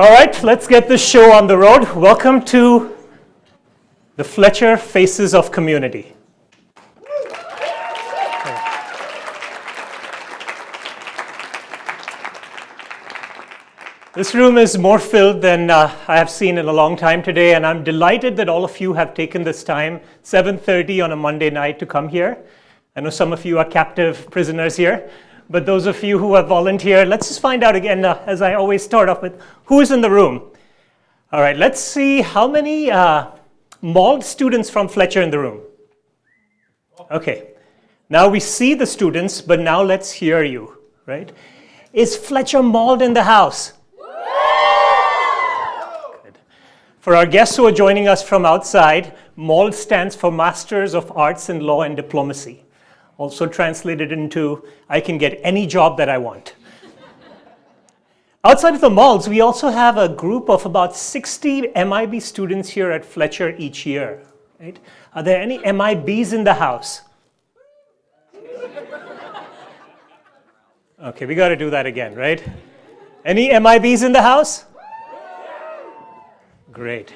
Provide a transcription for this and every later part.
All right, let's get this show on the road. Welcome to the Fletcher Faces of Community. This room is more filled than I have seen in a long time today, and I'm delighted that all of you have taken this time, 7:30 on a Monday night, to come here. I know some of you are captive prisoners here, but those of you who have volunteered, let's just find out again, as I always start off with, who is in the room? All right, let's see how many mauled students from Fletcher in the room. Okay, now we see the students, but now let's hear you, right? Is Fletcher mauled in the house? Good. For our guests who are joining us from outside, MALD stands for Masters of Arts in Law and Diplomacy. Also translated into, I can get any job that I want. Outside of the malls, we also have a group of about 60 MIB students here at Fletcher each year. Right? Are there any MIBs in the house? Okay, we got to do that again, right? Any MIBs in the house? Great.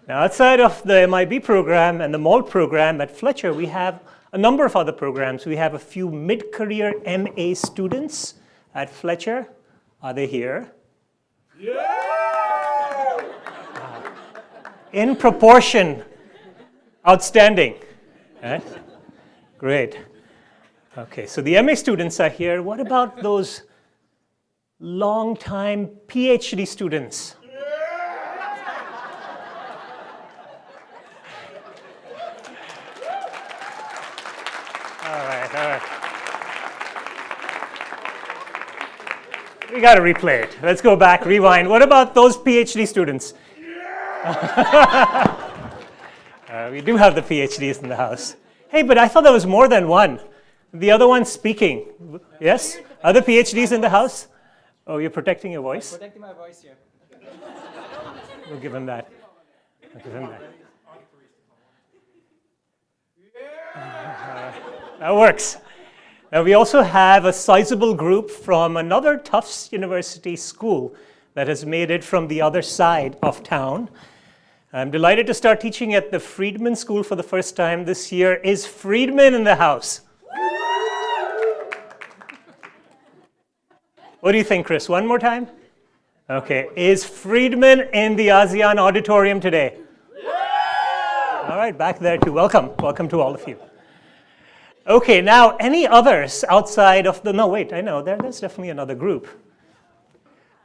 Now, outside of the MIB program and the MALD program at Fletcher, we have a number of other programs. We have a few mid-career MA students at Fletcher. Are they here? Yeah! In proportion, outstanding. Right? Great. Okay, so the MA students are here. What about those long-time PhD students? All right. We got to replay it. Let's go back, rewind. What about those PhD students? We do have the PhDs in the house. Hey, but I thought there was more than one. The other one's speaking. Yes? Other PhDs in the house? Oh, you're protecting your voice? I'm protecting my voice here. We'll give him that. That works. Now, we also have a sizable group from another Tufts University school that has made it from the other side of town. I'm delighted to start teaching at the Friedman School for the first time this year. Is Friedman in the house? What do you think, Chris? One more time? Okay. Is Friedman in the ASEAN auditorium today? All right, back there too. Welcome. Welcome to all of you. Okay, now any others outside of the, no, wait, I know, there's definitely another group.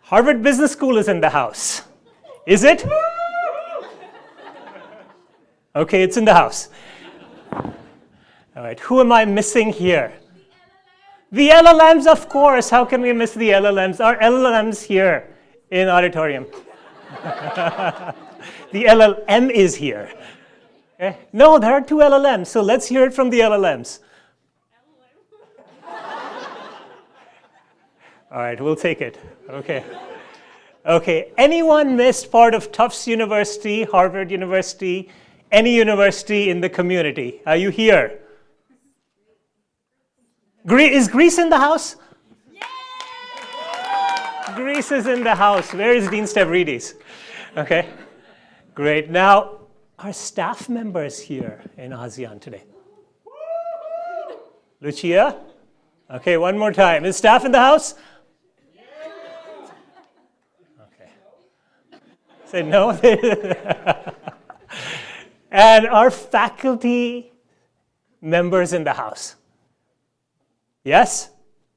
Harvard Business School is in the house. Is it? Okay, it's in the house. All right, who am I missing here? The LLMs, of course. How can we miss the LLMs? Are LLMs here in auditorium? The LLM is here. Okay. No, there are two LLMs, so let's hear it from the LLMs. All right, we'll take it. Okay. Okay, anyone missed part of Tufts University, Harvard University, any university in the community? Are you here? Is Greece in the house? Yeah! Greece is in the house. Where is Dean Stavridis? Okay, great. Now, are staff members here in ASEAN today? Lucia? Okay, one more time. Is staff in the house? Okay. Say no. And are faculty members in the house? Yes?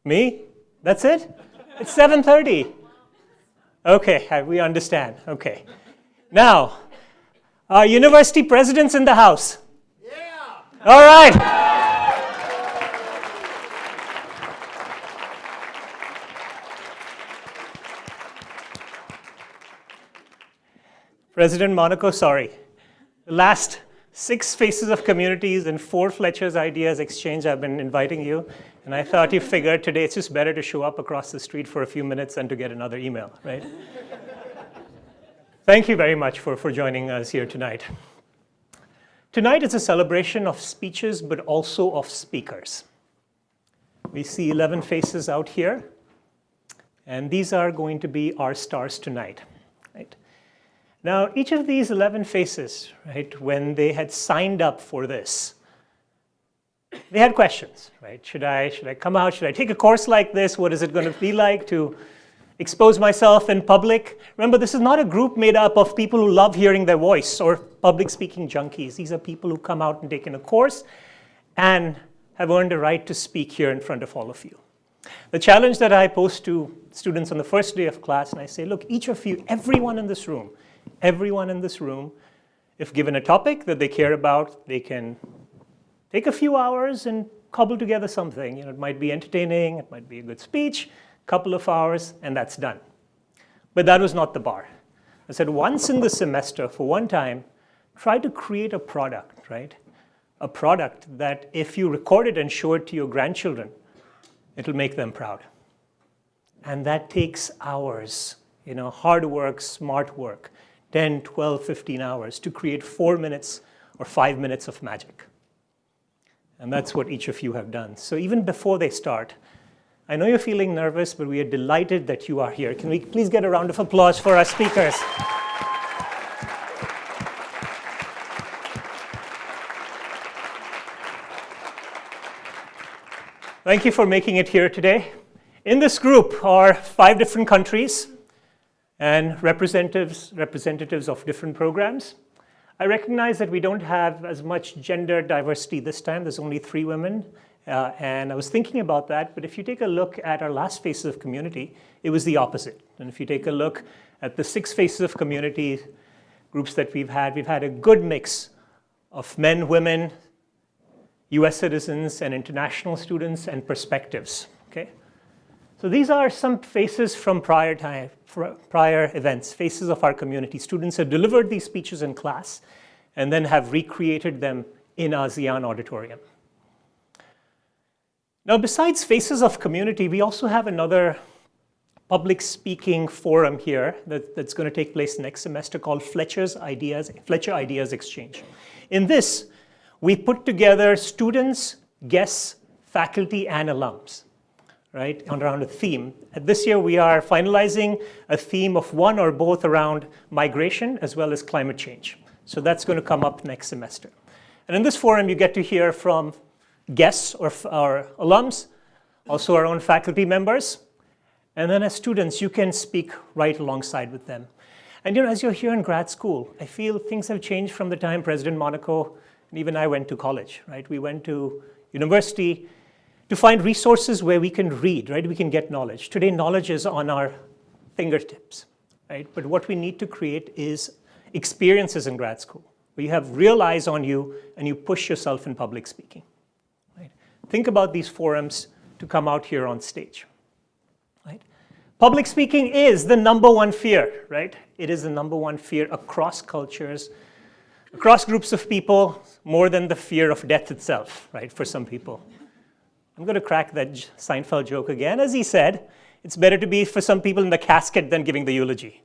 Me? That's it? It's 7:30. Okay, we understand. Okay. Now, are university presidents in the house? Yeah! All right. President Monaco, sorry. The last 6 Faces of Communities and 4 Fletcher's Ideas Exchange, I've been inviting you. And I thought you figured today it's just better to show up across the street for a few minutes than to get another email, right? Thank you very much for joining us here tonight. Tonight is a celebration of speeches, but also of speakers. We see 11 faces out here, and these are going to be our stars tonight. Now, each of these 11 faces, right, when they had signed up for this, they had questions, right? Should I come out? Should I take a course like this? What is it going to be like to expose myself in public? Remember, this is not a group made up of people who love hearing their voice or public speaking junkies. These are people who come out and taken a course and have earned a right to speak here in front of all of you. The challenge that I pose to students on the first day of class, and I say, look, each of you, everyone in this room, if given a topic that they care about, they can take a few hours and cobble together something. It might be entertaining, it might be a good speech, a couple of hours, and that's done. But that was not the bar. I said, once in the semester, for one time, try to create a product, right? A product that if you record it and show it to your grandchildren, it'll make them proud. And that takes hours, hard work, smart work, 10, 12, 15 hours to create 4 minutes or 5 minutes of magic. And that's what each of you have done. So even before they start, I know you're feeling nervous, but we are delighted that you are here. Can we please get a round of applause for our speakers? Thank you for making it here today. In this group are 5 different countries and representatives of different programs. I recognize that we don't have as much gender diversity this time. There's only 3 women, and I was thinking about that, but if you take a look at our last Faces of Community, it was the opposite. And if you take a look at the 6 Faces of Community groups that we've had a good mix of men, women, US citizens, and international students, and perspectives, okay? So these are some faces from prior events, faces of our community. Students have delivered these speeches in class and then have recreated them in ASEAN auditorium. Now, besides Faces of Community, we also have another public speaking forum here that's going to take place next semester called Fletcher Ideas Exchange. In this, we put together students, guests, faculty, and alums, right, around a theme. This year, we are finalizing a theme of one or both around migration as well as climate change. So that's going to come up next semester. And in this forum, you get to hear from guests or our alums, also our own faculty members. And then as students, you can speak right alongside with them. And as you're here in grad school, I feel things have changed from the time President Monaco and even I went to college, right? We went to university to find resources where we can read, right? We can get knowledge. Today, knowledge is on our fingertips, right? But what we need to create is experiences in grad school, where you have real eyes on you and you push yourself in public speaking, right? Think about these forums to come out here on stage, right? Public speaking is the #1 fear, right? It is the #1 fear across cultures, across groups of people, more than the fear of death itself, right, for some people. I'm going to crack that Seinfeld joke again. As he said, it's better to be, for some people, in the casket than giving the eulogy,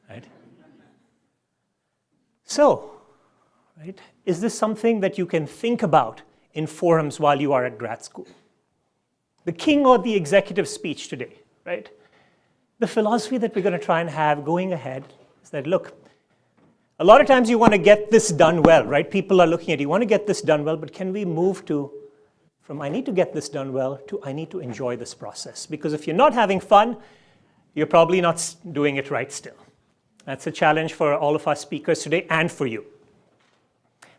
right? So, right, is this something that you can think about in forums while you are at grad school? The king or the executive speech today, right? The philosophy that we're going to try and have going ahead is that, look, a lot of times you want to get this done well, right? People are looking at you, want to get this done well, but can we move from I need to get this done well to I need to enjoy this process? Because if you're not having fun, you're probably not doing it right still. That's a challenge for all of our speakers today and for you.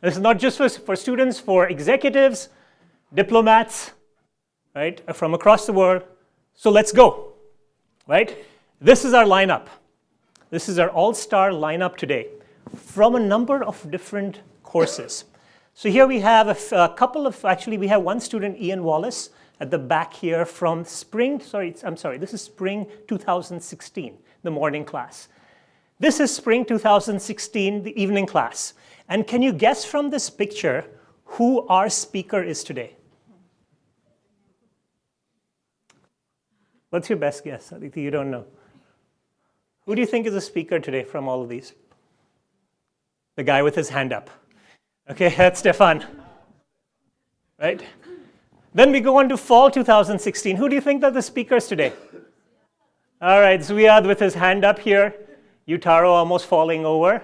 This is not just for students, for executives, diplomats, right, from across the world. So let's go, right? This is our lineup. This is our all-star lineup today from a number of different courses. So here we have a couple of, actually we have one student, Ian Wallace, at the back here from spring 2016, the morning class. This is spring 2016, the evening class. And can you guess from this picture who our speaker is today? What's your best guess, Aditi? You don't know. Who do you think is the speaker today from all of these? The guy with his hand up. Okay, that's Stefan, right? Then we go on to fall 2016. Who do you think are the speakers today? All right, Ziyad with his hand up here. Utaro almost falling over.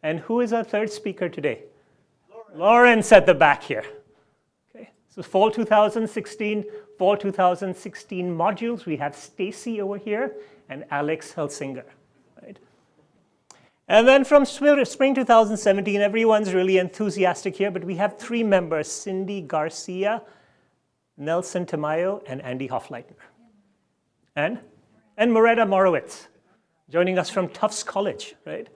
And who is our third speaker today? Lawrence at the back here. Okay. So fall 2016 modules. We have Stacy over here and Alex Helsinger. Right? And then from spring 2017, everyone's really enthusiastic here, but we have 3 members, Cindy Garcia, Nelson Tamayo, and Andy Hofleitner. And Moretta Morowitz, joining us from Tufts College, right?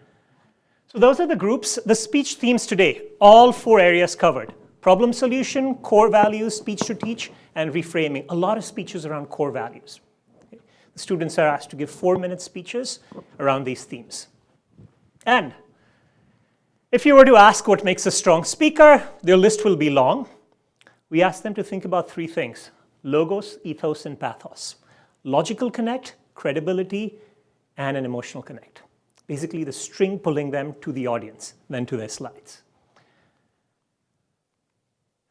So those are the groups. The speech themes today, all 4 areas covered. Problem solution, core values, speech to teach, and reframing. A lot of speeches around core values. Okay. The students are asked to give 4-minute speeches around these themes. And if you were to ask what makes a strong speaker, their list will be long. We ask them to think about 3 things: logos, ethos, and pathos. Logical connect, credibility, and an emotional connect. Basically, the string pulling them to the audience, then to their slides.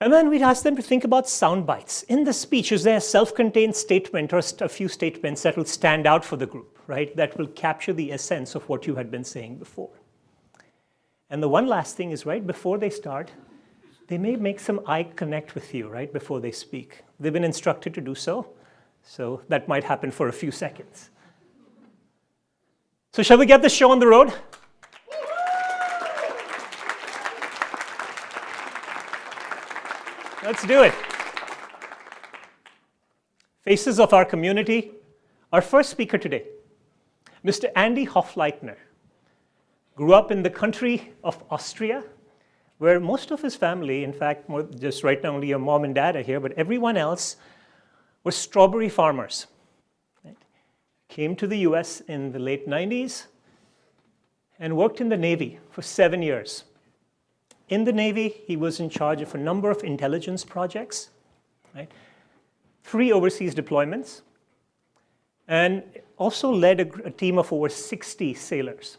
And then we'd ask them to think about sound bites. In the speech, is there a self-contained statement or a few statements that will stand out for the group, right? That will capture the essence of what you had been saying before. And the one last thing is, right before they start, they may make some eye connect with you, right, before they speak. They've been instructed to do so, so that might happen for a few seconds. So shall we get the show on the road? Let's do it. Faces of our community. Our first speaker today, Mr. Andy Hofleitner, grew up in the country of Austria, where most of his family, in fact, just right now only your mom and dad are here, but everyone else were strawberry farmers. Right? Came to the US in the late 90s and worked in the Navy for 7 years. In the Navy, he was in charge of a number of intelligence projects, right? 3 overseas deployments, and also led a team of over 60 sailors.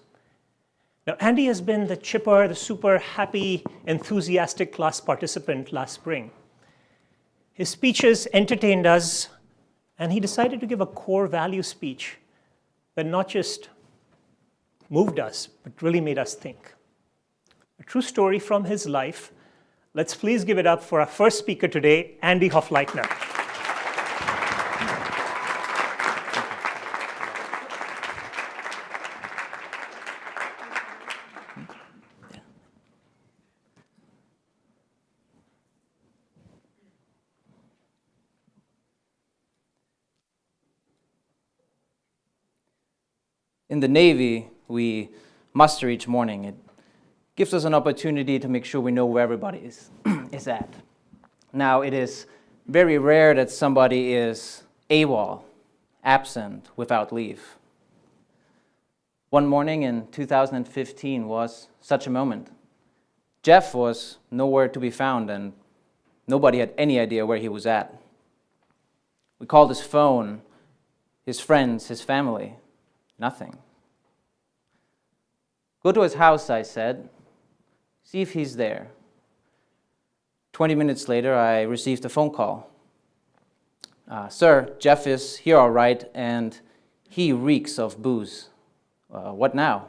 Now, Andy has been the chipper, the super happy, enthusiastic class participant last spring. His speeches entertained us, and he decided to give a core value speech that not just moved us, but really made us think. A true story from his life. Let's please give it up for our first speaker today, Andy Hofleitner. In the Navy, we muster each morning. It gives us an opportunity to make sure we know where everybody is at. Now, it is very rare that somebody is AWOL, absent, without leave. One morning in 2015 was such a moment. Jeff was nowhere to be found, and nobody had any idea where he was at. We called his phone, his friends, his family. Nothing. Go to his house, I said. See if he's there. 20 minutes later, I received a phone call. Sir, Jeff is here all right, and he reeks of booze. What now?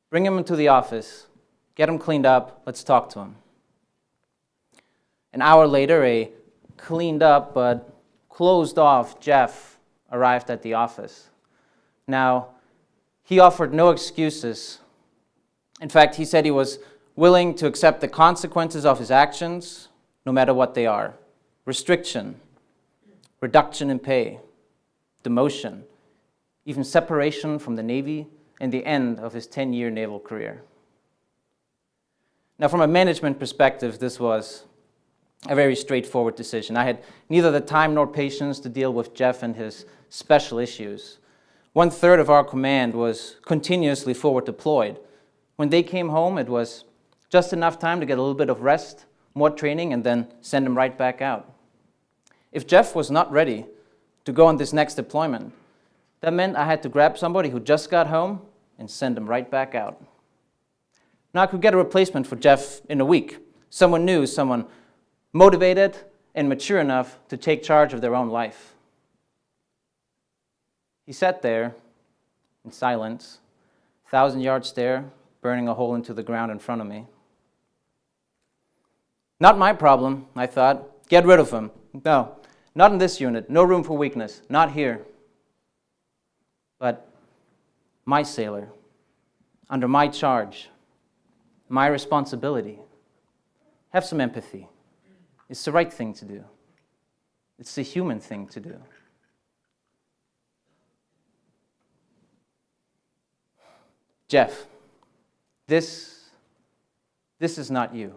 Bring him into the office. Get him cleaned up. Let's talk to him. An hour later, a cleaned up but closed off Jeff arrived at the office. Now, he offered no excuses. In fact, he said he was willing to accept the consequences of his actions, no matter what they are. Restriction, reduction in pay, demotion, even separation from the Navy, and the end of his 10-year naval career. Now, from a management perspective, this was a very straightforward decision. I had neither the time nor patience to deal with Jeff and his special issues. 1/3 of our command was continuously forward deployed. When they came home, it was just enough time to get a little bit of rest, more training, and then send them right back out. If Jeff was not ready to go on this next deployment, that meant I had to grab somebody who just got home and send them right back out. Now I could get a replacement for Jeff in a week. Someone new, someone motivated and mature enough to take charge of their own life. He sat there in silence, 1,000-yard stare, burning a hole into the ground in front of me. Not my problem, I thought. Get rid of him. No, not in this unit. No room for weakness. Not here. But my sailor, under my charge, my responsibility. Have some empathy. It's the right thing to do. It's the human thing to do. Jeff, this is not you.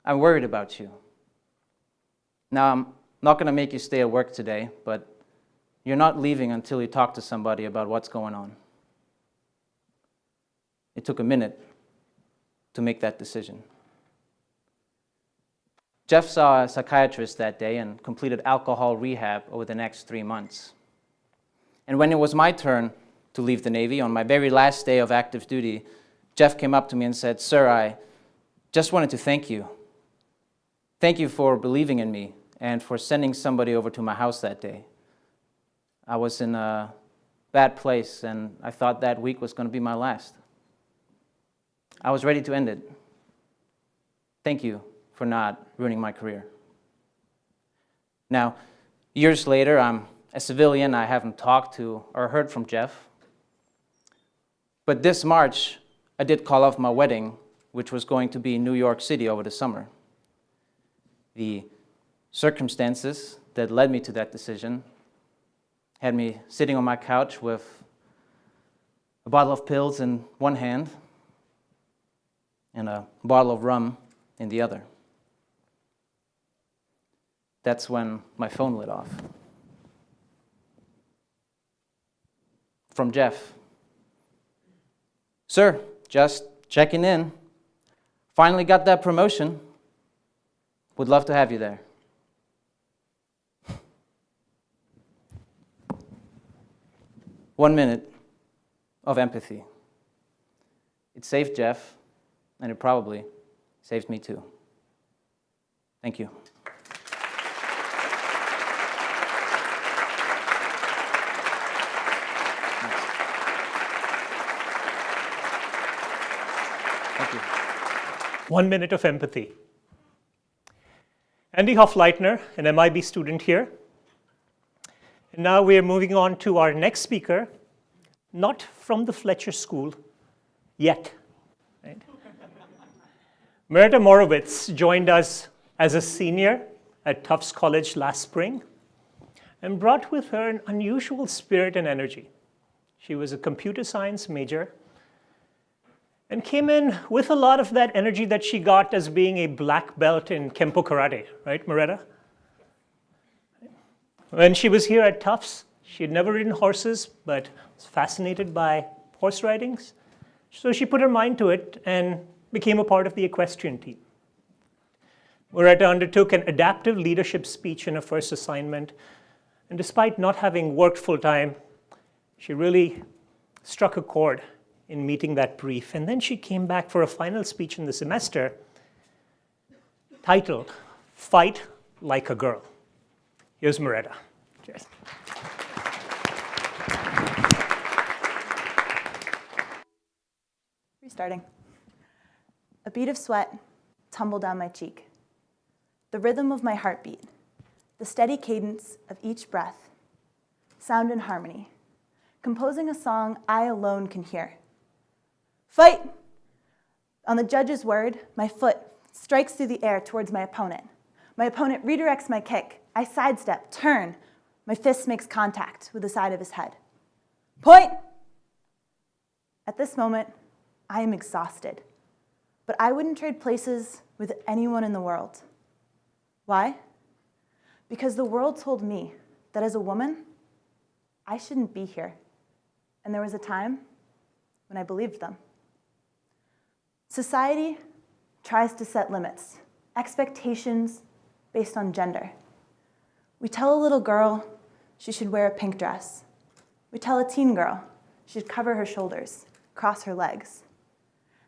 I'm worried about you. Now, I'm not going to make you stay at work today, but you're not leaving until you talk to somebody about what's going on. It took a minute to make that decision. Jeff saw a psychiatrist that day and completed alcohol rehab over the next 3 months. And when it was my turn to leave the Navy, on my very last day of active duty, Jeff came up to me and said, "Sir, I just wanted to thank you. Thank you for believing in me and for sending somebody over to my house that day. I was in a bad place, and I thought that week was going to be my last. I was ready to end it. Thank you for not ruining my career." Now, years later, I'm a civilian. I haven't talked to or heard from Jeff. But this March, I did call off my wedding, which was going to be in New York City over the summer. The circumstances that led me to that decision had me sitting on my couch with a bottle of pills in one hand and a bottle of rum in the other. That's when my phone lit off. From Jeff. "Sir, just checking in. Finally got that promotion. Would love to have you there." One minute of empathy. It saved Jeff, and it probably saved me too. Thank you. Thank you. 1 minute of empathy. Andy Hofleitner, an MIB student here. And now we are moving on to our next speaker, not from the Fletcher School yet. Right? Merida Morowitz joined us as a senior at Tufts College last spring and brought with her an unusual spirit and energy. She was a computer science major and came in with a lot of that energy that she got as being a black belt in Kempo Karate, right, Merida? When she was here at Tufts, she had never ridden horses, but was fascinated by horse ridings. So she put her mind to it and became a part of the equestrian team. Merida undertook an adaptive leadership speech in her first assignment, and despite not having worked full-time, she really struck a chord in meeting that brief. And then she came back for a final speech in the semester titled, "Fight Like a Girl." Here's Merida. Cheers. Restarting. A bead of sweat tumbled down my cheek. The rhythm of my heartbeat, the steady cadence of each breath, sound in harmony, composing a song I alone can hear. Fight! On the judge's word, my foot strikes through the air towards my opponent. My opponent redirects my kick. I sidestep, turn. My fist makes contact with the side of his head. Point! At this moment, I am exhausted, but I wouldn't trade places with anyone in the world. Why? Because the world told me that as a woman, I shouldn't be here. And there was a time when I believed them. Society tries to set limits, expectations based on gender. We tell a little girl she should wear a pink dress. We tell a teen girl she should cover her shoulders, cross her legs.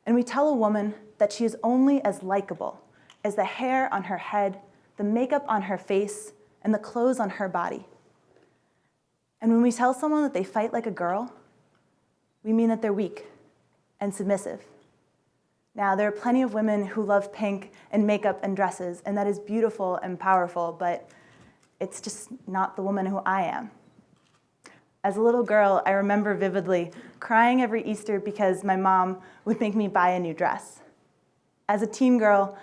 And we tell a woman that she is only as likable as the hair on her head, the makeup on her face, and the clothes on her body. And when we tell someone that they fight like a girl, we mean that they're weak and submissive. Now, there are plenty of women who love pink and makeup and dresses, and that is beautiful and powerful, but it's just not the woman who I am. As a little girl, I remember vividly crying every Easter because my mom would make me buy a new dress. As a teen girl,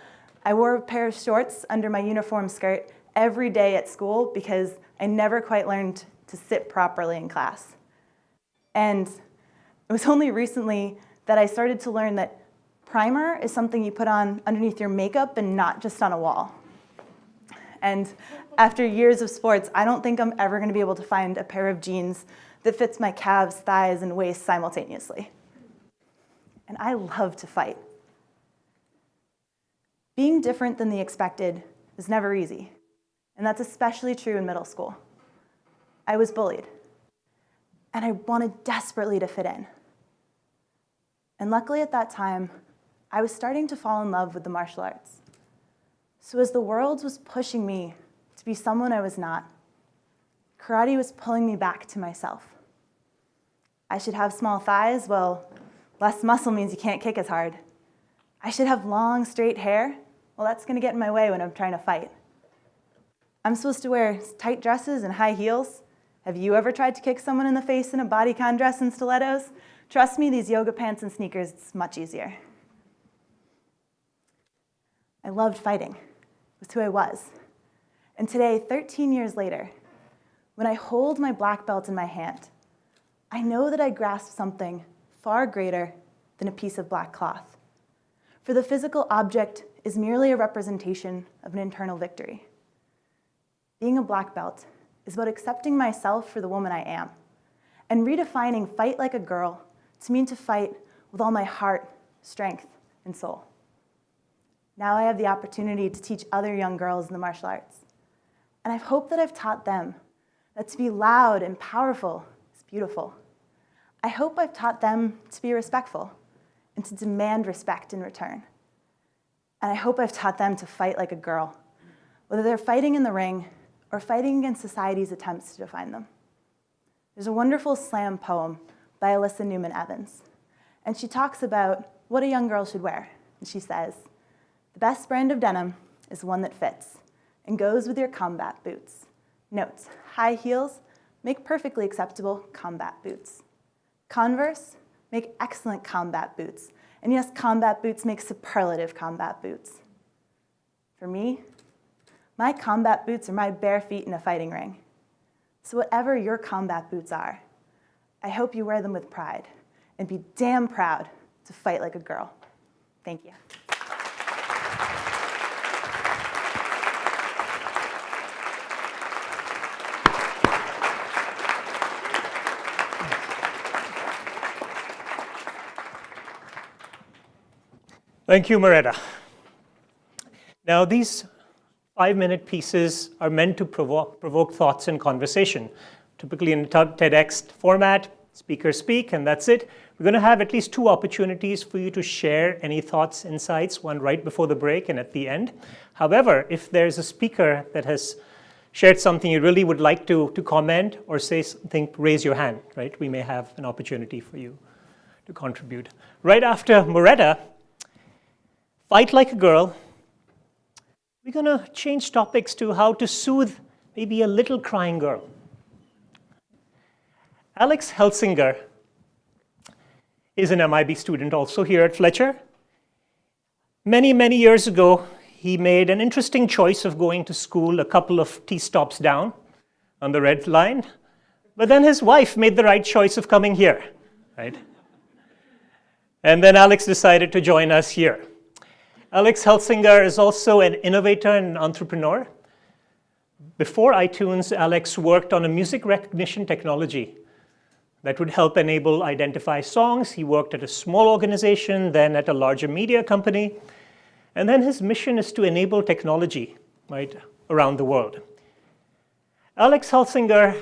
I wore a pair of shorts under my uniform skirt every day at school because I never quite learned to sit properly in class. And it was only recently that I started to learn that primer is something you put on underneath your makeup and not just on a wall. And after years of sports, I don't think I'm ever going to be able to find a pair of jeans that fits my calves, thighs, and waist simultaneously. And I love to fight. Being different than the expected is never easy, and that's especially true in middle school. I was bullied, and I wanted desperately to fit in. And luckily at that time, I was starting to fall in love with the martial arts. So as the world was pushing me to be someone I was not, karate was pulling me back to myself. I should have small thighs. Well, less muscle means you can't kick as hard. I should have long, straight hair. Well, that's going to get in my way when I'm trying to fight. I'm supposed to wear tight dresses and high heels. Have you ever tried to kick someone in the face in a bodycon dress and stilettos? Trust me, these yoga pants and sneakers, it's much easier. I loved fighting. It was who I was. And today, 13 years later, when I hold my black belt in my hand, I know that I grasp something far greater than a piece of black cloth. For the physical object is merely a representation of an internal victory. Being a black belt is about accepting myself for the woman I am and redefining fight like a girl to mean to fight with all my heart, strength, and soul. Now I have the opportunity to teach other young girls in the martial arts. And I hope that I've taught them that to be loud and powerful is beautiful. I hope I've taught them to be respectful and to demand respect in return. And I hope I've taught them to fight like a girl, whether they're fighting in the ring or fighting against society's attempts to define them. There's a wonderful slam poem by Alyssa Newman Evans, and she talks about what a young girl should wear. And she says, "The best brand of denim is one that fits and goes with your combat boots. Note, high heels make perfectly acceptable combat boots. Converse make excellent combat boots. And yes, combat boots make superlative combat boots. For me, my combat boots are my bare feet in a fighting ring. So whatever your combat boots are, I hope you wear them with pride and be damn proud to fight like a girl." Thank you. Thank you, Moretta. Now, these 5-minute pieces are meant to provoke thoughts and conversation. Typically in a TEDx format, speakers speak, and that's it. We're going to have at least 2 opportunities for you to share any thoughts, insights, one right before the break and at the end. However, if there's a speaker that has shared something you really would like to comment or say something, raise your hand, right? We may have an opportunity for you to contribute. Right after Moretta, Fight Like a Girl, we're going to change topics to how to soothe maybe a little crying girl. Alex Helsinger is an MIB student also here at Fletcher. Many, many years ago, he made an interesting choice of going to school a couple of T-stops down on the red line, but then his wife made the right choice of coming here, right? And then Alex decided to join us here. Alex Helsinger is also an innovator and entrepreneur. Before iTunes, Alex worked on a music recognition technology that would help enable identify songs. He worked at a small organization, then at a larger media company. And then his mission is to enable technology, right, around the world. Alex Helsinger,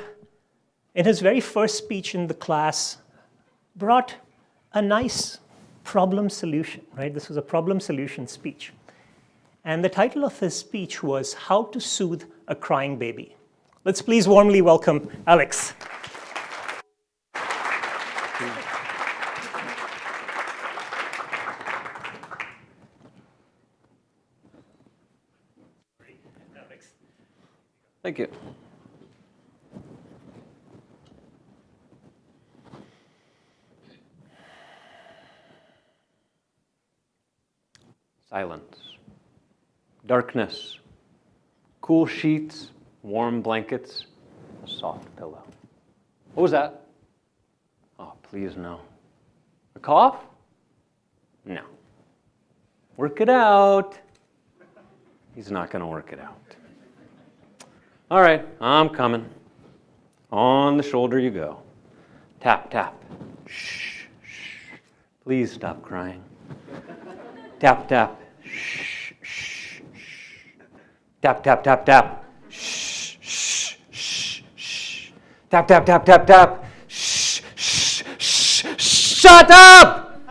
in his very first speech in the class, brought a nice problem solution, right? This was a problem solution speech. And the title of his speech was How to Soothe a Crying Baby. Let's please warmly welcome Alex. Thank you. Silence. Darkness. Cool sheets, warm blankets, a soft pillow. What was that? Oh, please no. A cough? No. Work it out. He's not going to work it out. All right, I'm coming. On the shoulder you go. Tap, tap. Shh, shh. Please stop crying. Tap, tap. Shh, shh, shh. Tap, tap, tap, tap. Shh, shh, shh, shh. Tap, tap, tap, tap, tap. Shh, shh, shh. Shut up!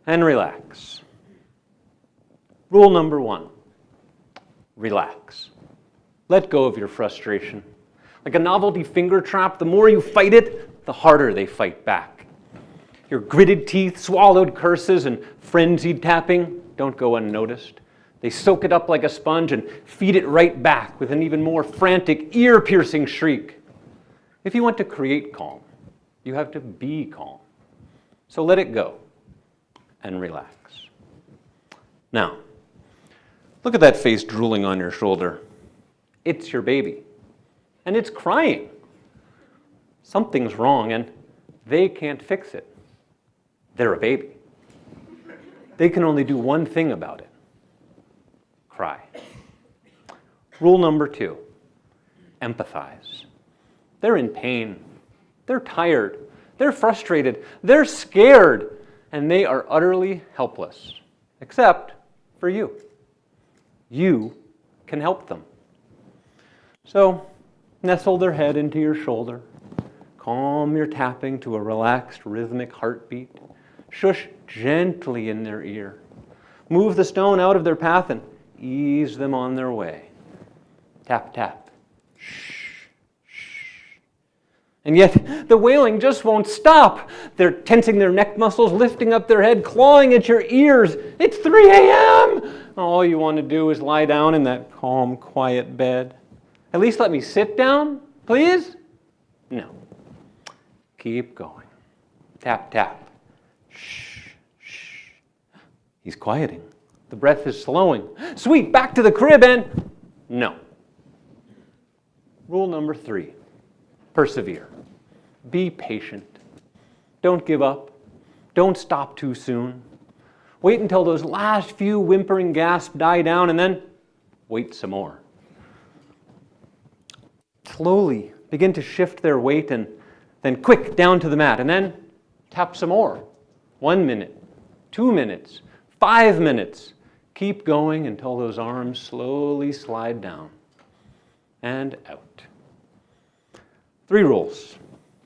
And relax. Rule number 1. Relax. Let go of your frustration. Like a novelty finger trap, the more you fight it, the harder they fight back. Your gritted teeth, swallowed curses, and frenzied tapping don't go unnoticed. They soak it up like a sponge and feed it right back with an even more frantic, ear-piercing shriek. If you want to create calm, you have to be calm. So let it go and relax. Now, look at that face drooling on your shoulder. It's your baby, and it's crying. Something's wrong, and they can't fix it. They're a baby. They can only do one thing about it. Cry. Rule number 2, empathize. They're in pain. They're tired. They're frustrated. They're scared, and they are utterly helpless, except for you. You can help them. So, nestle their head into your shoulder. Calm your tapping to a relaxed, rhythmic heartbeat. Shush gently in their ear. Move the stone out of their path and ease them on their way. Tap, tap. Shh, shh. And yet, the wailing just won't stop. They're tensing their neck muscles, lifting up their head, clawing at your ears. It's 3 a.m. All you want to do is lie down in that calm, quiet bed. At least let me sit down, please? No. Keep going. Tap, tap. Shh, shh. He's quieting. The breath is slowing. Sweet, back to the crib and... No. Rule number 3, persevere. Be patient. Don't give up. Don't stop too soon. Wait until those last few whimpering gasps die down and then wait some more. Slowly begin to shift their weight and then quick down to the mat and then tap some more. 1 minute, 2 minutes, 5 minutes. Keep going until those arms slowly slide down and out. 3 rules.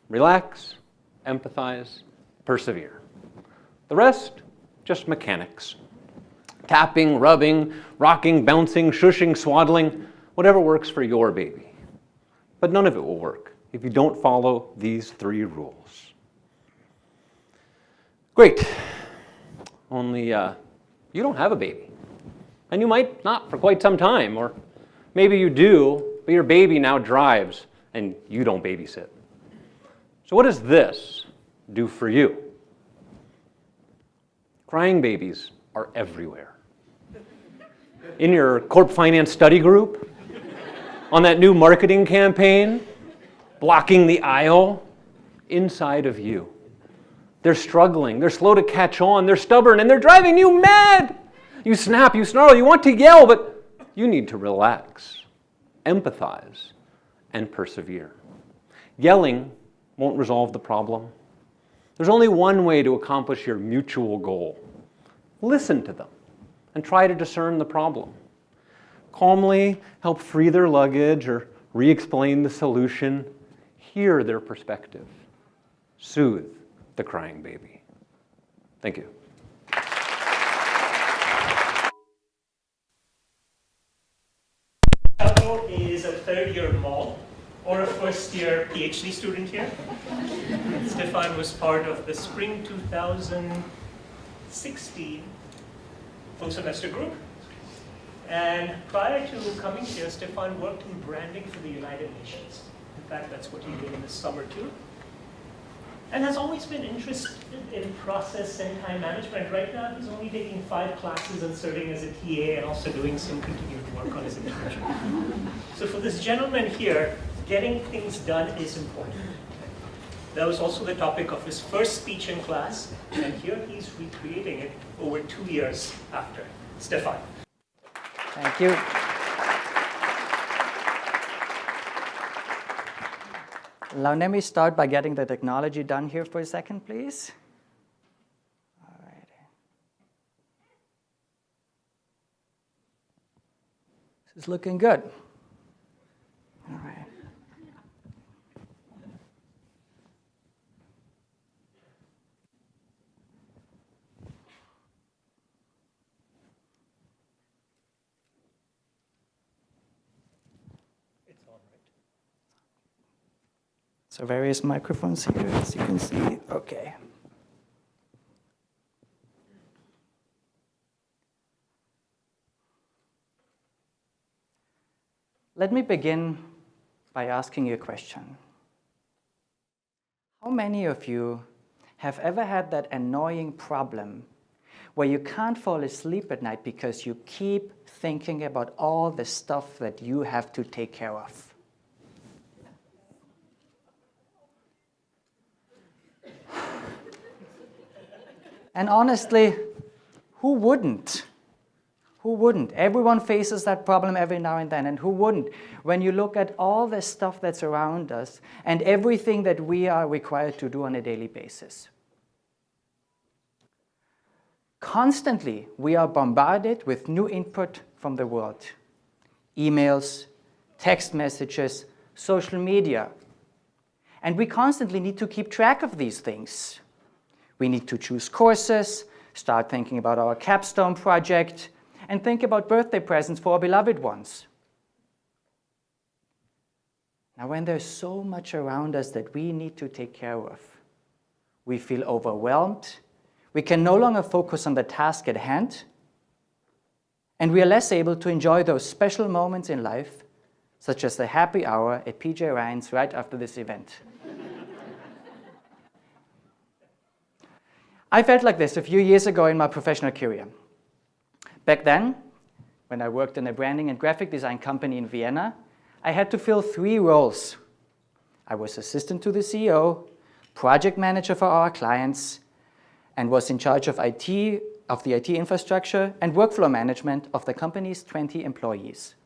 Relax, empathize, persevere. The rest, just mechanics. Tapping, rubbing, rocking, bouncing, shushing, swaddling, whatever works for your baby. But none of it will work if you don't follow these 3 rules. Great. Only you don't have a baby. And you might not for quite some time, or maybe you do, but your baby now drives and you don't babysit. So what does this do for you? Crying babies are everywhere. In your corp finance study group, on that new marketing campaign, blocking the aisle, inside of you. They're struggling, they're slow to catch on, they're stubborn, and they're driving you mad. You snap, you snarl, you want to yell, but you need to relax, empathize, and persevere. Yelling won't resolve the problem. There's only one way to accomplish your mutual goal. Listen to them and try to discern the problem. Calmly help free their luggage or re-explain the solution. Hear their perspective. Soothe the crying baby. Thank you. Tschauko is a third-year mall or a first-year PhD student here. Stefan was part of the spring 2016 full semester group. And prior to coming here, Stefan worked in branding for the United Nations. In fact, that's what he did in the summer too. And has always been interested in process and time management. Right now, he's only taking 5 classes and serving as a TA and also doing some continued work on his internship. So for this gentleman here, getting things done is important. That was also the topic of his first speech in class, and here he's recreating it over 2 years after. Stefan. Thank you. Now let me start by getting the technology done here for a second, please. All right. This is looking good. All right. So various microphones here, as you can see. Okay. Let me begin by asking you a question. How many of you have ever had that annoying problem where you can't fall asleep at night because you keep thinking about all the stuff that you have to take care of? And honestly, who wouldn't? Who wouldn't? Everyone faces that problem every now and then, and who wouldn't? When you look at all the stuff that's around us and everything that we are required to do on a daily basis. Constantly, we are bombarded with new input from the world. Emails, text messages, social media. And we constantly need to keep track of these things. We need to choose courses, start thinking about our capstone project, and think about birthday presents for our beloved ones. Now, when there's so much around us that we need to take care of, we feel overwhelmed, we can no longer focus on the task at hand, and we are less able to enjoy those special moments in life, such as the happy hour at PJ Ryan's right after this event. I felt like this a few years ago in my professional career. Back then, when I worked in a branding and graphic design company in Vienna, I had to fill 3 roles. I was assistant to the CEO, project manager for our clients, and was in charge of the IT infrastructure and workflow management of the company's 20 employees.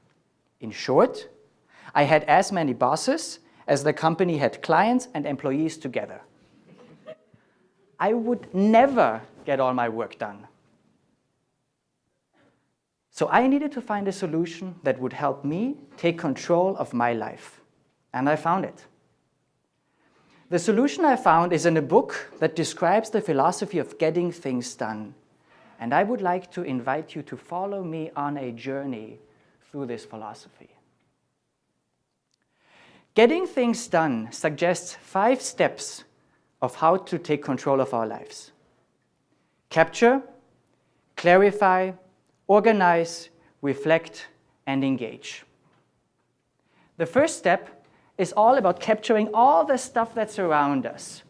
In short, I had as many bosses as the company had clients and employees together. I would never get all my work done. So I needed to find a solution that would help me take control of my life. And I found it. The solution I found is in a book that describes the philosophy of getting things done. And I would like to invite you to follow me on a journey through this philosophy. Getting things done suggests 5 steps of how to take control of our lives. Capture, clarify, organize, reflect, and engage. The first step is all about capturing all the stuff that's around us.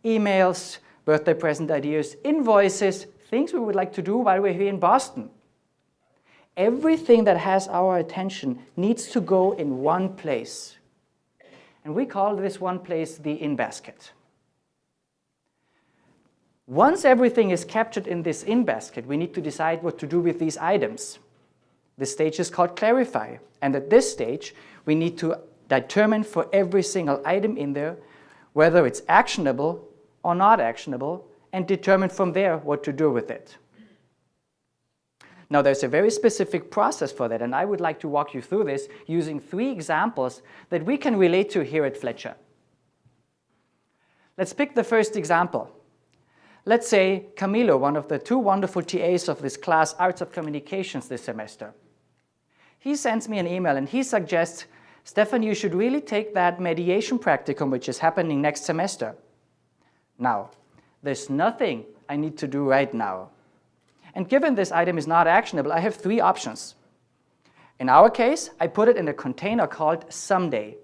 Emails, birthday present ideas, invoices, things we would like to do while we're here in Boston. Everything that has our attention needs to go in one place. And we call this one place the in-basket. Once everything is captured in this in-basket, we need to decide what to do with these items. This stage is called clarify. And at this stage, we need to determine for every single item in there whether it's actionable or not actionable, and determine from there what to do with it. Now, there's a very specific process for that, and I would like to walk you through this using 3 examples that we can relate to here at Fletcher. Let's pick the first example. Let's say Camilo, one of the 2 wonderful TAs of this class, Arts of Communications this semester. He sends me an email and he suggests, Stefan, you should really take that mediation practicum which is happening next semester. Now, there's nothing I need to do right now. And given this item is not actionable, I have 3 options. In our case, I put it in a container called Someday.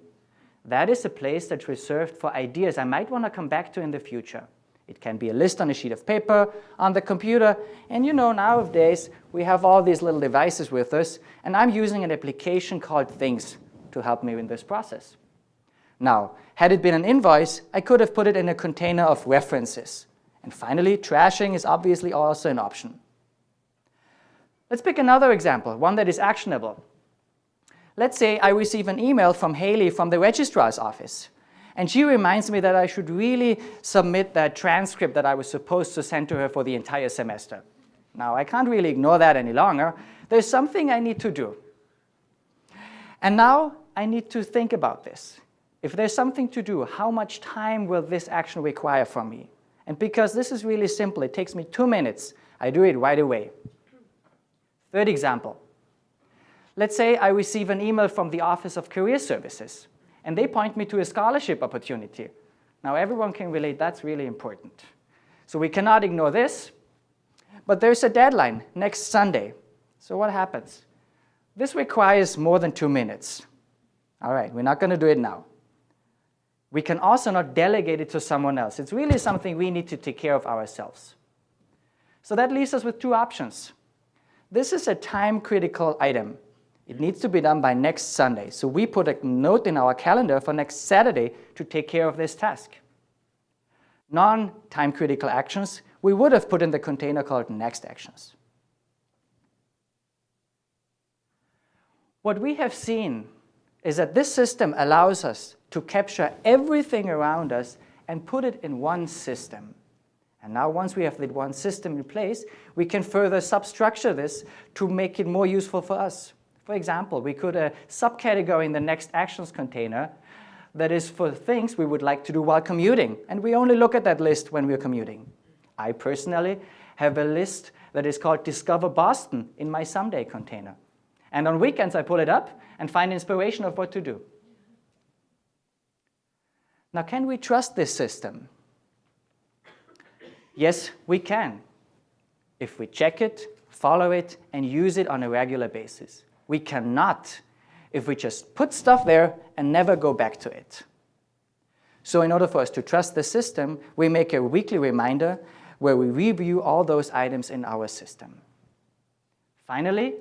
That is a place that's reserved for ideas I might want to come back to in the future. It can be a list on a sheet of paper, on the computer, and nowadays we have all these little devices with us, and I'm using an application called Things to help me in this process. Now, had it been an invoice, I could have put it in a container of references. And finally, trashing is obviously also an option. Let's pick another example, one that is actionable. Let's say I receive an email from Haley from the registrar's office, and she reminds me that I should really submit that transcript that I was supposed to send to her for the entire semester. Now, I can't really ignore that any longer. There's something I need to do. And now I need to think about this. If there's something to do, how much time will this action require from me? And because this is really simple, it takes me 2 minutes, I do it right away. Third example. Let's say I receive an email from the Office of Career Services, and they point me to a scholarship opportunity. Now, everyone can relate, that's really important. So we cannot ignore this, but there's a deadline next Sunday. So what happens? This requires more than 2 minutes. All right, we're not going to do it now. We can also not delegate it to someone else. It's really something we need to take care of ourselves. So that leaves us with two options. This is a time-critical item. It needs to be done by next Sunday. So we put a note in our calendar for next Saturday to take care of this task. Non-time-critical actions, we would have put in the container called Next Actions. What we have seen is that this system allows us to capture everything around us and put it in one system. And now once we have that one system in place, we can further substructure this to make it more useful for us. For example, we could subcategory in the Next Actions container that is for things we would like to do while commuting, and we only look at that list when we're commuting. I personally have a list that is called Discover Boston in my Someday container. And on weekends, I pull it up and find inspiration of what to do. Now, can we trust this system? Yes, we can, if we check it, follow it, and use it on a regular basis. We cannot if we just put stuff there and never go back to it. So in order for us to trust the system, we make a weekly reminder where we review all those items in our system. Finally,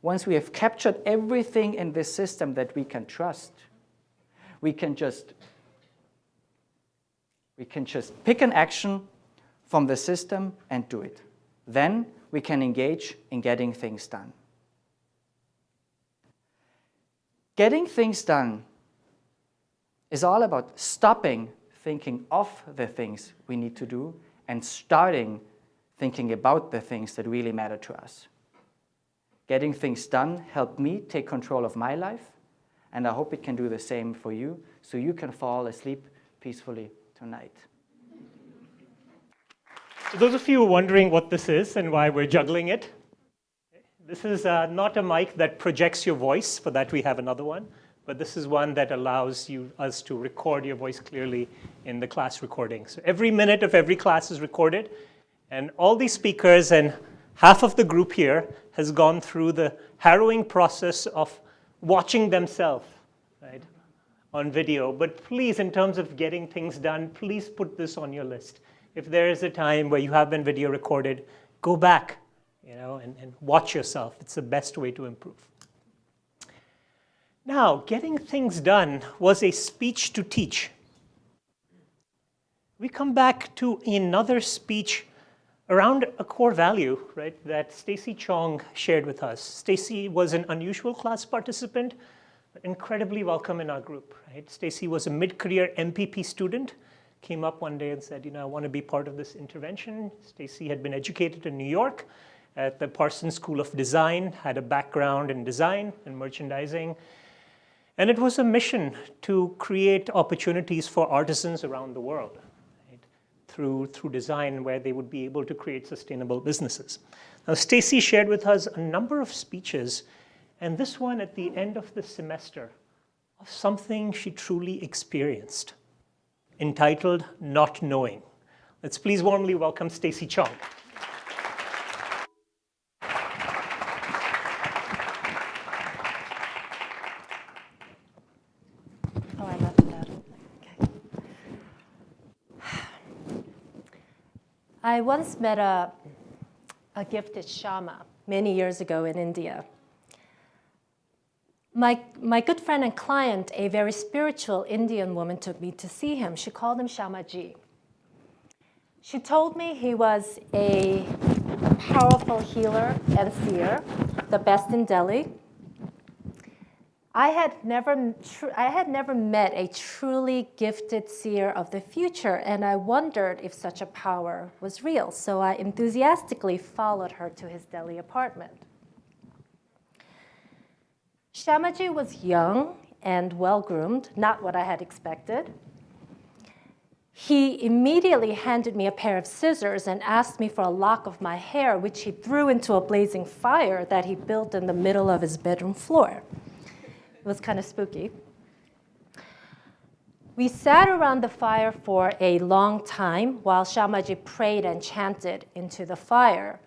once we have captured everything in this system that we can trust, we can just pick an action from the system and do it. Then we can engage in getting things done. Getting things done is all about stopping thinking of the things we need to do and starting thinking about the things that really matter to us. Getting things done helped me take control of my life, and I hope it can do the same for you, so you can fall asleep peacefully tonight. So those of you wondering what this is and why we're juggling it, this is not a mic that projects your voice. For that, we have another one. But this is one that allows us to record your voice clearly in the class recording. So every minute of every class is recorded. And all these speakers and half of the group here has gone through the harrowing process of watching themselves, right, on video. But please, in terms of getting things done, please put this on your list. If there is a time where you have been video recorded, go back, and watch yourself. It's the best way to improve. Now, getting things done was a speech to teach. We come back to another speech around a core value, right, that Stacy Chong shared with us. Stacy was an unusual class participant, but incredibly welcome in our group, right? Stacy was a mid-career MPP student, came up one day and said, I want to be part of this intervention. Stacy had been educated in New York at the Parsons School of Design, had a background in design and merchandising. And it was a mission to create opportunities for artisans around the world, right, through design where they would be able to create sustainable businesses. Now, Stacy shared with us a number of speeches, and this one at the end of the semester of something she truly experienced, entitled Not Knowing. Let's please warmly welcome Stacy Chong. I once met a gifted Shama many years ago in India. My good friend and client, a very spiritual Indian woman, took me to see him. She called him Shamaji. She told me he was a powerful healer and seer, the best in Delhi. I had never met a truly gifted seer of the future, and I wondered if such a power was real. So I enthusiastically followed her to his Delhi apartment. Shamaji was young and well-groomed, not what I had expected. He immediately handed me a pair of scissors and asked me for a lock of my hair, which he threw into a blazing fire that he built in the middle of his bedroom floor. It was kind of spooky. We sat around the fire for a long time while Shamaji prayed and chanted into the fire,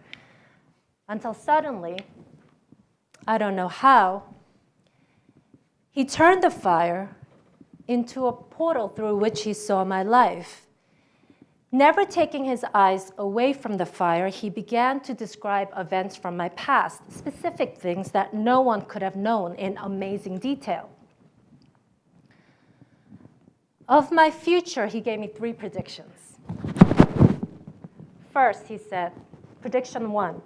until suddenly, I don't know how, he turned the fire into a portal through which he saw my life. Never taking his eyes away from the fire, he began to describe events from my past, specific things that no one could have known in amazing detail. Of my future, he gave me 3 predictions. First, he said, prediction 1,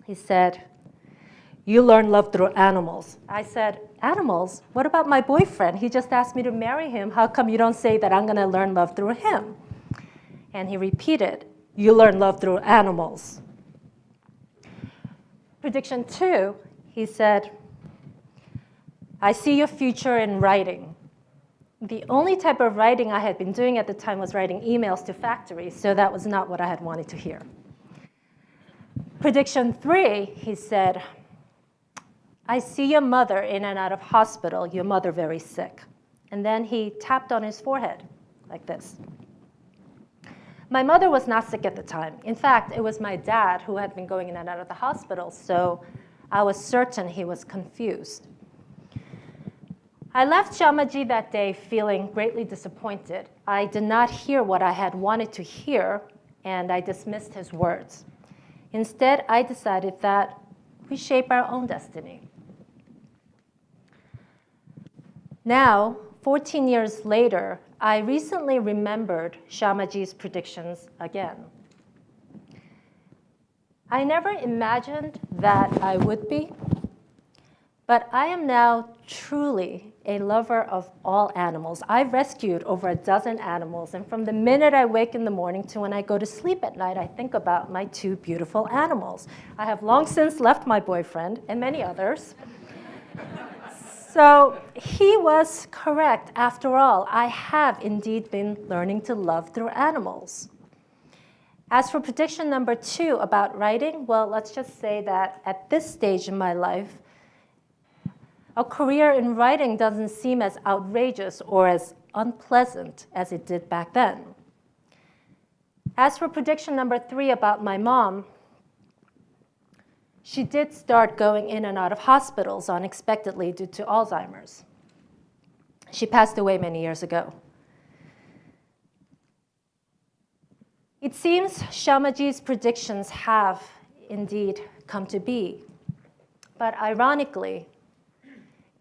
he said, "You learn love through animals." I said, "Animals? What about my boyfriend? He just asked me to marry him. How come you don't say that I'm going to learn love through him?" And he repeated, "You learn love through animals." Prediction 2, he said, "I see your future in writing." The only type of writing I had been doing at the time was writing emails to factories, so that was not what I had wanted to hear. Prediction 3, he said, "I see your mother in and out of hospital, your mother very sick." And then he tapped on his forehead like this. My mother was not sick at the time. In fact, it was my dad who had been going in and out of the hospital, so I was certain he was confused. I left Shamaji that day feeling greatly disappointed. I did not hear what I had wanted to hear, and I dismissed his words. Instead, I decided that we shape our own destiny. Now, 14 years later, I recently remembered Shamaji's predictions again. I never imagined that I would be, but I am now truly a lover of all animals. I've rescued over a dozen animals, and from the minute I wake in the morning to when I go to sleep at night, I think about my 2 beautiful animals. I have long since left my boyfriend and many others. So he was correct. After all, I have indeed been learning to love through animals. As for prediction number 2 about writing, well, let's just say that at this stage in my life, a career in writing doesn't seem as outrageous or as unpleasant as it did back then. As for prediction number 3 about my mom, she did start going in and out of hospitals unexpectedly due to Alzheimer's. She passed away many years ago. It seems Shamaji's predictions have indeed come to be. But ironically,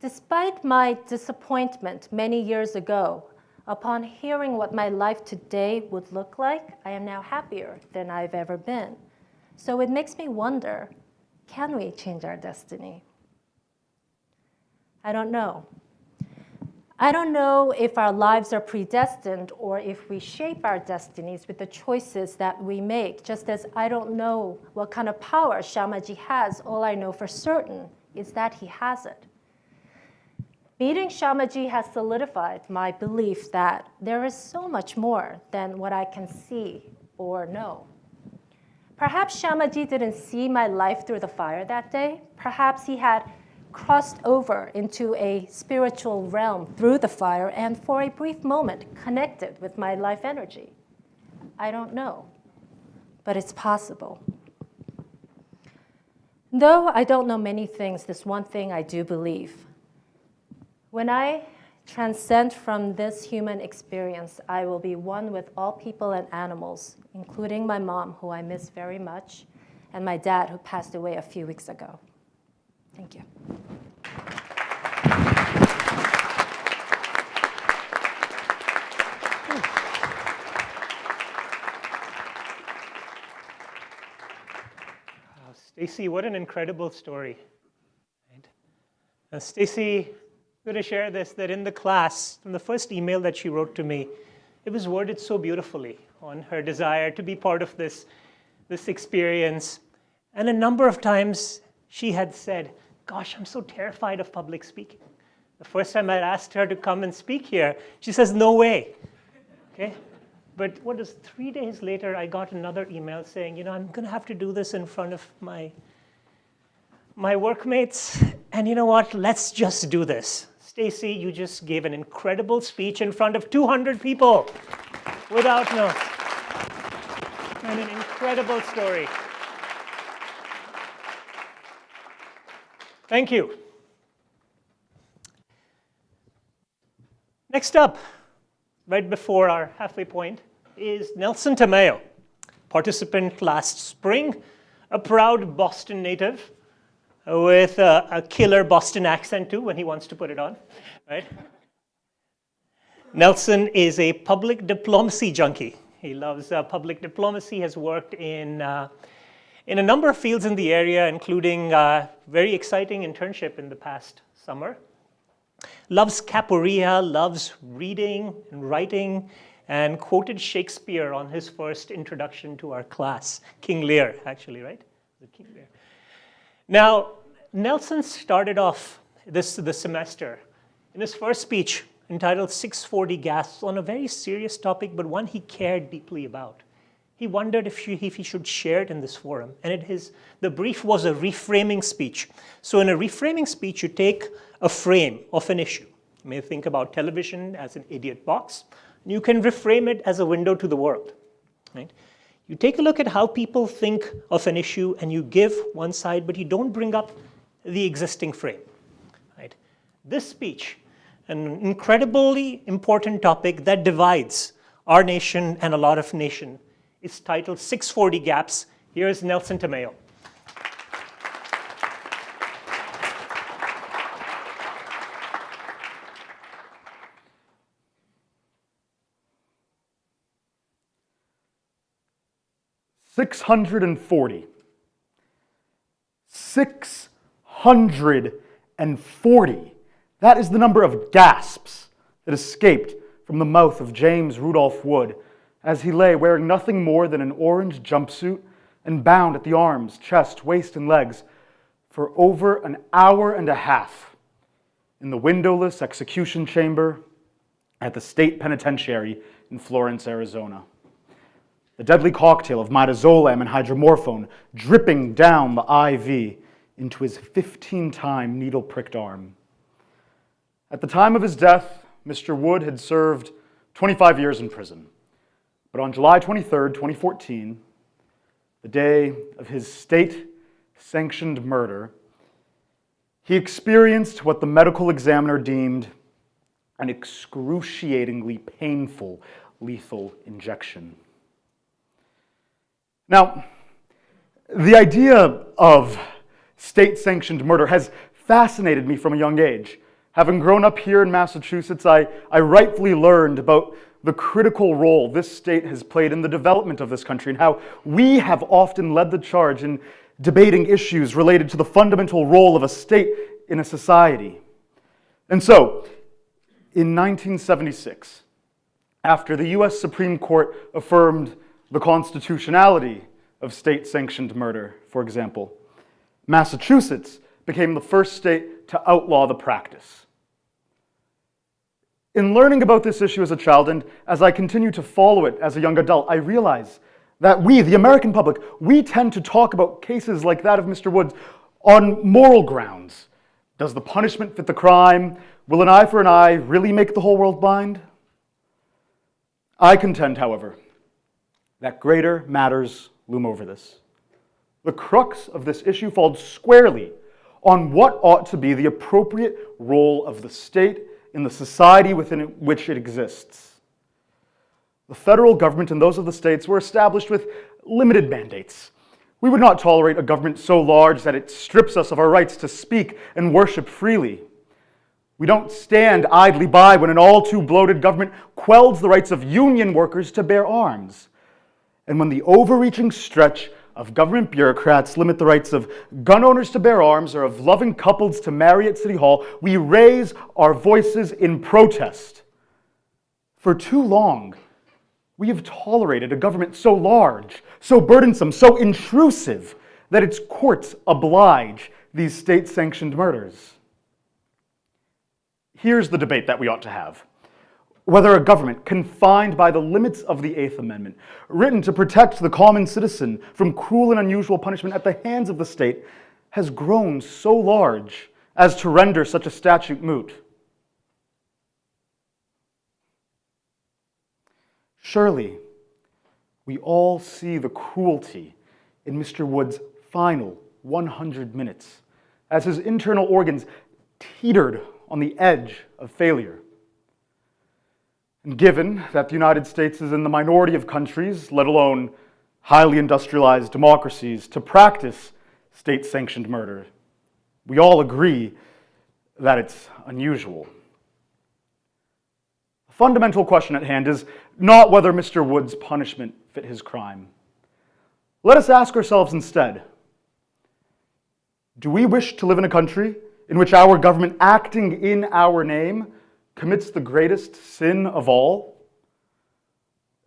despite my disappointment many years ago, upon hearing what my life today would look like, I am now happier than I've ever been. So it makes me wonder, can we change our destiny? I don't know. I don't know if our lives are predestined or if we shape our destinies with the choices that we make, just as I don't know what kind of power Shamaji has. All I know for certain is that he has it. Meeting Shamaji has solidified my belief that there is so much more than what I can see or know. Perhaps Shamaji didn't see my life through the fire that day. Perhaps he had crossed over into a spiritual realm through the fire and for a brief moment connected with my life energy. I don't know, but it's possible. Though I don't know many things, this one thing I do believe. When I transcend from this human experience. I will be one with all people and animals, including my mom, who I miss very much, and my dad, who passed away a few weeks ago. Thank you. Stacy, what an incredible story. Right? Stacy, I'm going to share this, that in the class, from the first email that she wrote to me, it was worded so beautifully on her desire to be part of this experience. And a number of times she had said, gosh, I'm so terrified of public speaking. The first time I asked her to come and speak here, she says, no way. Okay? But 3 days later, I got another email saying, I'm going to have to do this in front of my workmates. And you know what? Let's just do this. Stacy, you just gave an incredible speech in front of 200 people without notes. And an incredible story. Thank you. Next up, right before our halfway point, is Nelson Tamayo, participant last spring, a proud Boston native with a killer Boston accent too when he wants to put it on, right? Nelson is a public diplomacy junkie. He loves public diplomacy, has worked in a number of fields in the area, including a very exciting internship in the past summer. Loves capoeira, loves reading and writing, and quoted Shakespeare on his first introduction to our class. King Lear, actually, right? King Lear. Now, Nelson started off the semester in his first speech entitled 640 Gasps on a very serious topic, but one he cared deeply about. He wondered if he should share it in this forum. And the brief was a reframing speech. So in a reframing speech, you take a frame of an issue. You may think about television as an idiot box. And you can reframe it as a window to the world. Right? You take a look at how people think of an issue, and you give one side, but you don't bring up the existing frame. Right? This speech, an incredibly important topic that divides our nation and a lot of nation, is titled 640 Gaps. Here's Nelson Tamayo. $640. 640. That is the number of gasps that escaped from the mouth of James Rudolph Wood as he lay wearing nothing more than an orange jumpsuit and bound at the arms, chest, waist, and legs for over an hour and a half in the windowless execution chamber at the state penitentiary in Florence, Arizona. The deadly cocktail of midazolam and hydromorphone dripping down the IV into his 15-time needle-pricked arm. At the time of his death, Mr. Wood had served 25 years in prison. But on July 23, 2014, the day of his state-sanctioned murder, he experienced what the medical examiner deemed an excruciatingly painful lethal injection. Now, the idea of state-sanctioned murder has fascinated me from a young age. Having grown up here in Massachusetts, I rightfully learned about the critical role this state has played in the development of this country and how we have often led the charge in debating issues related to the fundamental role of a state in a society. And so, in 1976, after the U.S. Supreme Court affirmed the constitutionality of state-sanctioned murder, for example, Massachusetts became the first state to outlaw the practice. In learning about this issue as a child, and as I continue to follow it as a young adult, I realize that we, the American public, we tend to talk about cases like that of Mr. Woods on moral grounds. Does the punishment fit the crime? Will an eye for an eye really make the whole world blind? I contend, however, that greater matters loom over this. The crux of this issue falls squarely on what ought to be the appropriate role of the state in the society within which it exists. The federal government and those of the states were established with limited mandates. We would not tolerate a government so large that it strips us of our rights to speak and worship freely. We don't stand idly by when an all too bloated government quells the rights of union workers to bear arms. And when the overreaching stretch of government bureaucrats limit the rights of gun owners to bear arms or of loving couples to marry at City Hall, we raise our voices in protest. For too long, we have tolerated a government so large, so burdensome, so intrusive, that its courts oblige these state-sanctioned murders. Here's the debate that we ought to have. Whether a government confined by the limits of the Eighth Amendment, written to protect the common citizen from cruel and unusual punishment at the hands of the state, has grown so large as to render such a statute moot. Surely, we all see the cruelty in Mr. Wood's final 100 minutes as his internal organs teetered on the edge of failure. And given that the United States is in the minority of countries, let alone highly industrialized democracies, to practice state-sanctioned murder, we all agree that it's unusual. The fundamental question at hand is not whether Mr. Wood's punishment fit his crime. Let us ask ourselves instead, do we wish to live in a country in which our government, acting in our name, commits the greatest sin of all?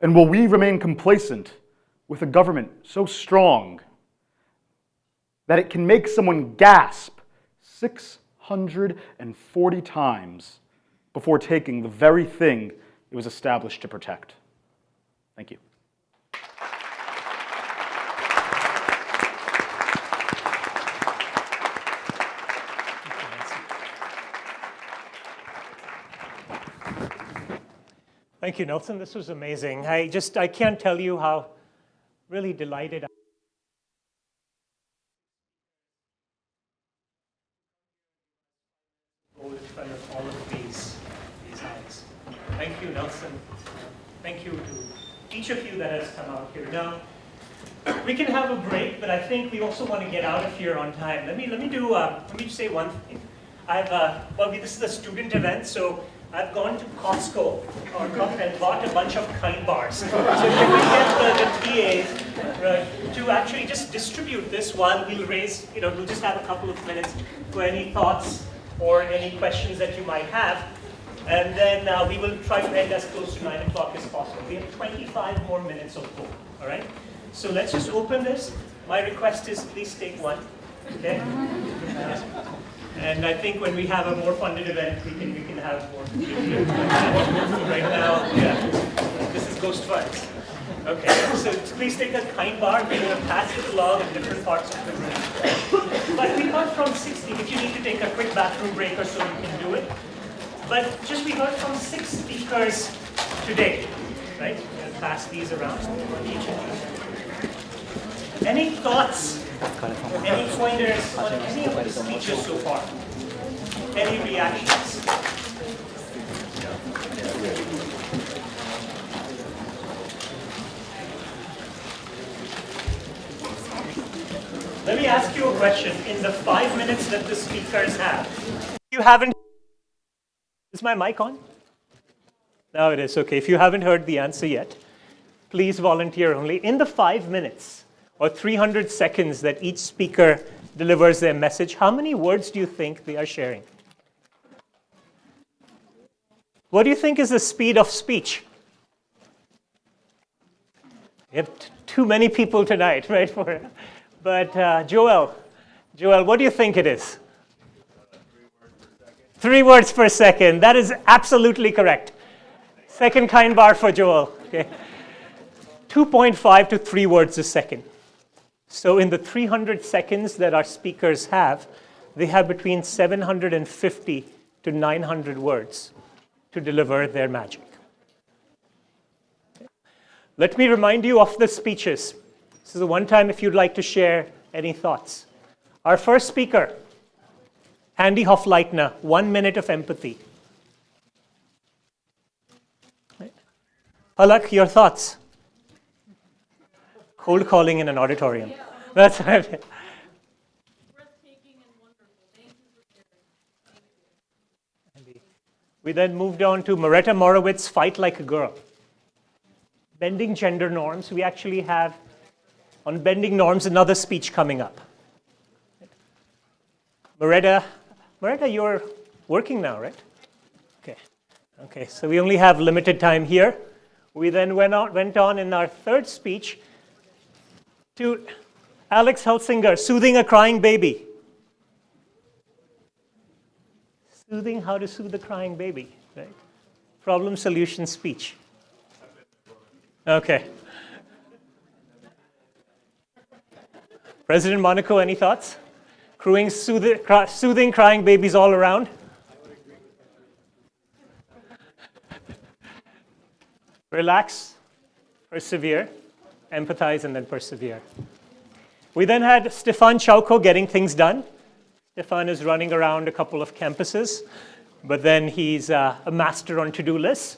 And will we remain complacent with a government so strong that it can make someone gasp 640 times before taking the very thing it was established to protect? Thank you. Thank you, Nelson. This was amazing. I can't tell you how really delighted I am in front of all of these eyes. Thank you, Nelson. Thank you to each of you that has come out here. Now, we can have a break, but I think we also want to get out of here on time. Let me just say one thing. This is a student event, so I've gone to Costco and bought a bunch of kind bars. So can we get the TAs to actually just distribute this while we'll we'll just have a couple of minutes for any thoughts or any questions that you might have. And then we will try to end as close to 9 o'clock as possible. We have 25 more minutes of hope, all right? So let's just open this. My request is please take one, okay? And I think when we have a more funded event, we can have more. Right now, yeah, this is Ghost Funds. Okay, so please take a kind bar. We're going to pass it along in different parts of the room. But we heard from 60. If you need to take a quick bathroom break or so, you can do it. But we heard from 6 speakers today, right? We'll pass these around. Any thoughts? Any pointers on any of the speeches so far? Any reactions? Let me ask you a question. In the 5 minutes that the speakers have, you haven't... Is my mic on? No, it is. Okay. If you haven't heard the answer yet, please volunteer only. In the 5 minutes, or 300 seconds that each speaker delivers their message, how many words do you think they are sharing? What do you think is the speed of speech? We have too many people tonight, right? But Joel, what do you think it is? 3 words per second. That is absolutely correct. Second kind bar for Joel. Okay. 2.5 to 3 words a second. So in the 300 seconds that our speakers have, they have between 750 to 900 words to deliver their magic. Let me remind you of the speeches. This is the one time if you'd like to share any thoughts. Our first speaker, Andy Hofleitner, 1 minute of empathy. Halak, your thoughts? Cold calling in an auditorium. That's right. We then moved on to Maretta Morowitz's Fight Like a Girl. Bending gender norms. We actually have, on bending norms, another speech coming up. Maretta, you're working now, right? Okay, so we only have limited time here. We then went on in our third speech to Alex Helsinger, Soothing a Crying Baby. Soothing, how to soothe a crying baby, right? Problem solution speech. Okay. President Monaco, any thoughts? Crewing soothing crying babies all around. Relax, persevere, empathize, and then persevere. We then had Stefan Tschauko getting things done. Stefan is running around a couple of campuses, but then he's a master on to-do lists.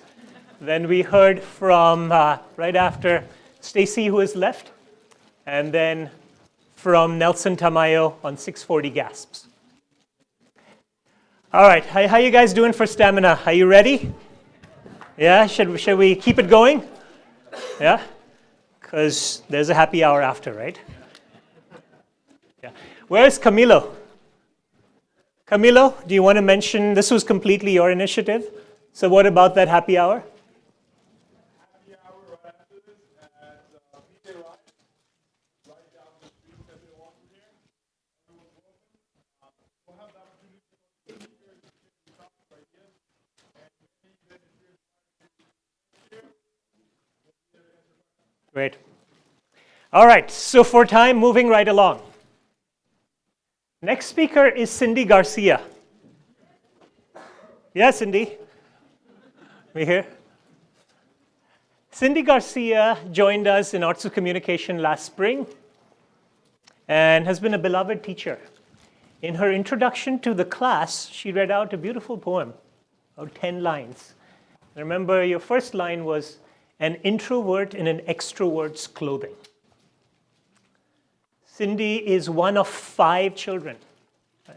Then we heard from, right after, Stacy, who is left, and then from Nelson Tamayo on 640 gasps. All right, how you guys doing for stamina? Are you ready? Yeah, should we keep it going? Yeah, because there's a happy hour after, right? Yeah. Where's Camilo? Camilo, do you want to mention, this was completely your initiative, so what about that happy hour? Happy hour right after this at PJ Live, right down the street that they walk from here. Everyone's welcome. We'll have the opportunity to hear the talk right here. And then if you're Great. All right, so for time, moving right along. Next speaker is Cindy Garcia. Yeah, Cindy? We here? Cindy Garcia joined us in Arts of Communication last spring and has been a beloved teacher. In her introduction to the class, she read out a beautiful poem of 10 lines. Remember, your first line was, an introvert in an extrovert's clothing. Cindy is one of 5 children, right?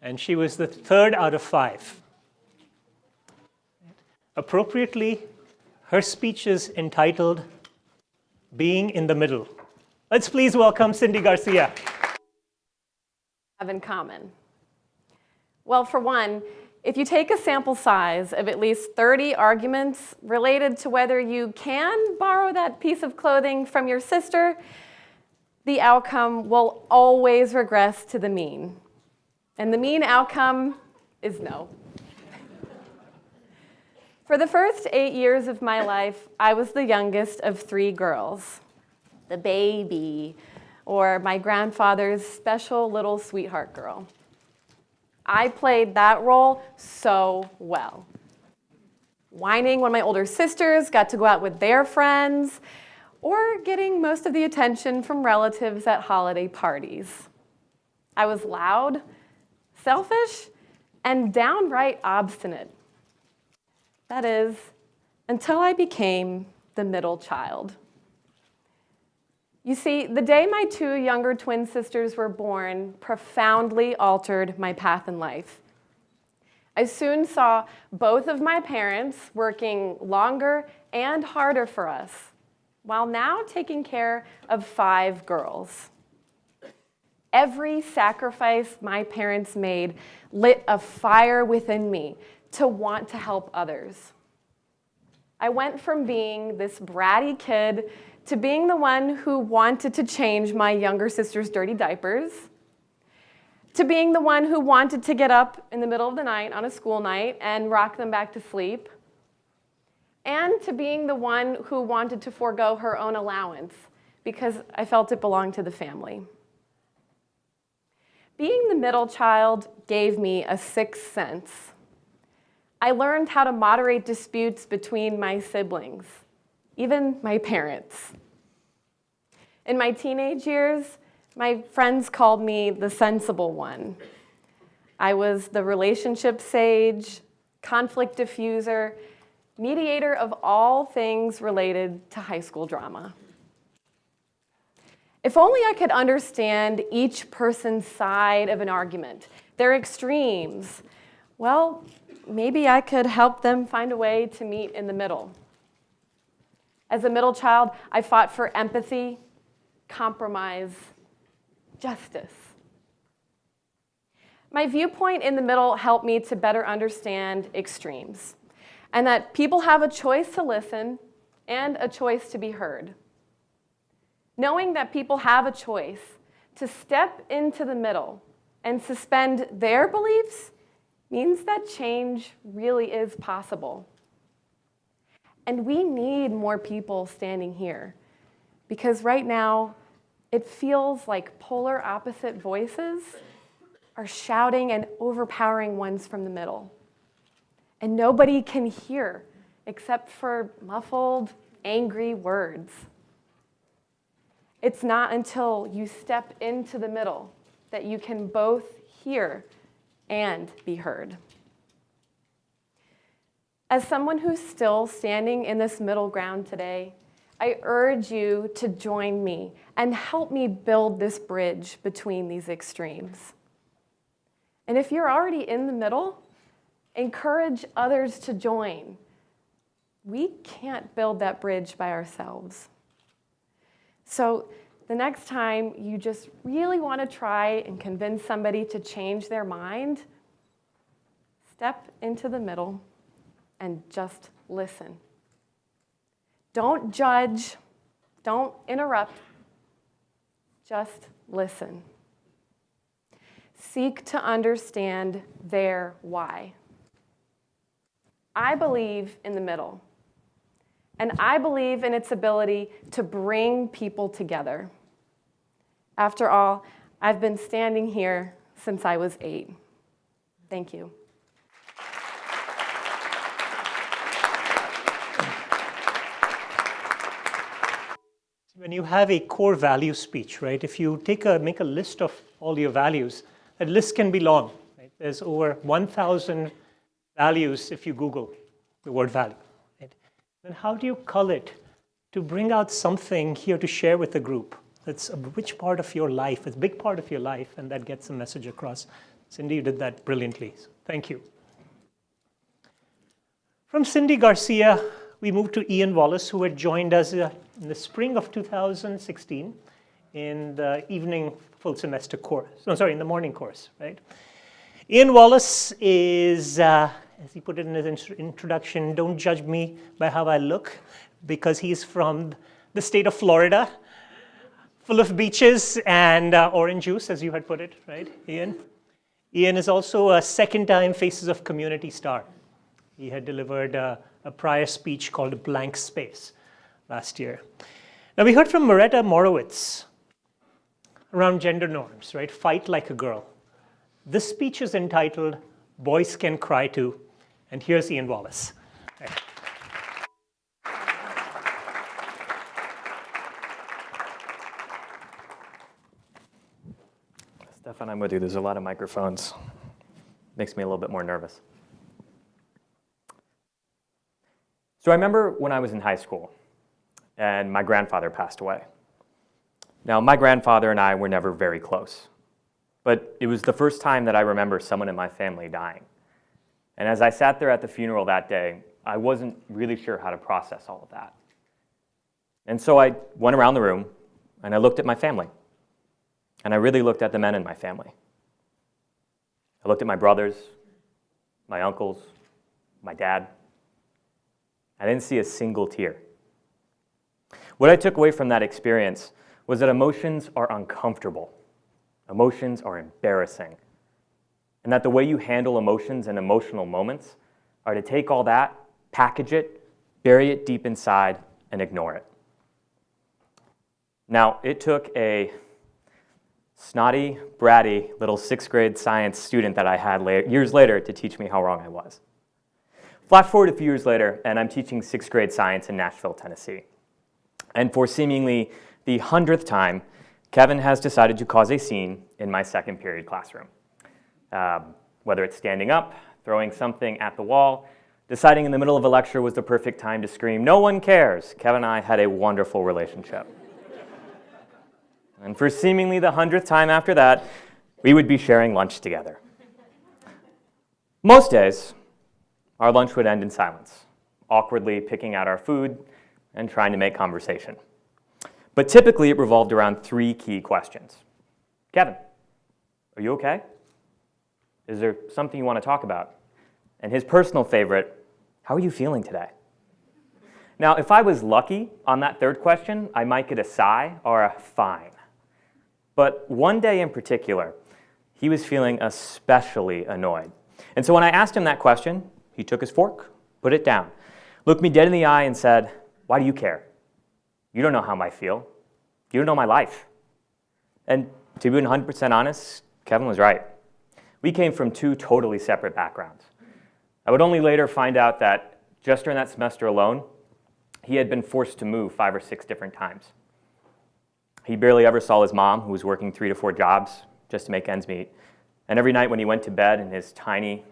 And she was the 3rd out of 5. Appropriately, her speech is entitled, Being in the Middle. Let's please welcome Cindy Garcia. Have in common? Well, for one, if you take a sample size of at least 30 arguments related to whether you can borrow that piece of clothing from your sister, the outcome will always regress to the mean. And the mean outcome is no. For the first 8 years of my life, I was the youngest of 3 girls, the baby, or my grandfather's special little sweetheart girl. I played that role so well. Whining when my older sisters got to go out with their friends, or getting most of the attention from relatives at holiday parties. I was loud, selfish, and downright obstinate. That is, until I became the middle child. You see, the day my 2 younger twin sisters were born profoundly altered my path in life. I soon saw both of my parents working longer and harder for us, while now taking care of 5 girls. Every sacrifice my parents made lit a fire within me to want to help others. I went from being this bratty kid to being the one who wanted to change my younger sister's dirty diapers, to being the one who wanted to get up in the middle of the night on a school night and rock them back to sleep, and to being the one who wanted to forego her own allowance because I felt it belonged to the family. Being the middle child gave me a 6th sense. I learned how to moderate disputes between my siblings, even my parents. In my teenage years, my friends called me the sensible one. I was the relationship sage, conflict diffuser, mediator of all things related to high school drama. If only I could understand each person's side of an argument, their extremes, well, maybe I could help them find a way to meet in the middle. As a middle child, I fought for empathy, compromise, justice. My viewpoint in the middle helped me to better understand extremes, and that people have a choice to listen and a choice to be heard. Knowing that people have a choice to step into the middle and suspend their beliefs means that change really is possible. And we need more people standing here, because right now it feels like polar opposite voices are shouting and overpowering ones from the middle. And nobody can hear except for muffled, angry words. It's not until you step into the middle that you can both hear and be heard. As someone who's still standing in this middle ground today, I urge you to join me and help me build this bridge between these extremes. And if you're already in the middle, encourage others to join. We can't build that bridge by ourselves. So the next time you just really want to try and convince somebody to change their mind, step into the middle and just listen. Don't judge, don't interrupt, just listen. Seek to understand their why. I believe in the middle, and I believe in its ability to bring people together. After all, I've been standing here since I was 8. Thank you. When you have a core value speech, right, if you make a list of all your values, that list can be long. Right? There's over 1,000 values if you Google the word value. Right? Then how do you cull it to bring out something here to share with the group that's a rich part of your life, it's a big part of your life, and that gets the message across? Cindy, you did that brilliantly. So thank you. From Cindy Garcia, we moved to Ian Wallace, who had joined us in the spring of 2016 in the evening full semester course. No, sorry, in the morning course, right? Ian Wallace is, as he put it in his introduction, don't judge me by how I look, because he's from the state of Florida, full of beaches and orange juice, as you had put it, right, Ian? Ian is also a second-time Faces of Community star. He had delivered a prior speech called Blank Space last year. Now, we heard from Maretta Morowitz around gender norms, right? Fight like a girl. This speech is entitled Boys Can Cry Too, and here's Ian Wallace. Right. Stefan, I'm with you. There's a lot of microphones. Makes me a little bit more nervous. So I remember when I was in high school and my grandfather passed away. Now, my grandfather and I were never very close, but it was the first time that I remember someone in my family dying. And as I sat there at the funeral that day, I wasn't really sure how to process all of that. And so I went around the room and I looked at my family. And I really looked at the men in my family. I looked at my brothers, my uncles, my dad. I didn't see a single tear. What I took away from that experience was that emotions are uncomfortable. Emotions are embarrassing. And that the way you handle emotions and emotional moments are to take all that, package it, bury it deep inside, and ignore it. Now, it took a snotty, bratty little 6th grade science student that I had years later to teach me how wrong I was. Flash forward a few years later, and I'm teaching 6th grade science in Nashville, Tennessee. And for seemingly the 100th time, Kevin has decided to cause a scene in my second period classroom. Whether it's standing up, throwing something at the wall, Deciding in the middle of a lecture was the perfect time to scream, "No one cares." Kevin and I had a wonderful relationship. And for seemingly the 100th time after that, we would be sharing lunch together. Most days, our lunch would end in silence, awkwardly picking out our food and trying to make conversation. But typically, it revolved around 3 key questions. Kevin, are you okay? Is there something you want to talk about? And his personal favorite, how are you feeling today? Now, if I was lucky on that 3rd question, I might get a sigh or a fine. But one day in particular, he was feeling especially annoyed. And so when I asked him that question, he took his fork, put it down, looked me dead in the eye and said, "Why do you care? You don't know how I feel. You don't know my life." And to be 100% honest, Kevin was right. We came from 2 totally separate backgrounds. I would only later find out that just during that semester alone, he had been forced to move 5 or 6 different times. He barely ever saw his mom, who was working 3 to 4 jobs just to make ends meet. And every night when he went to bed in his tiny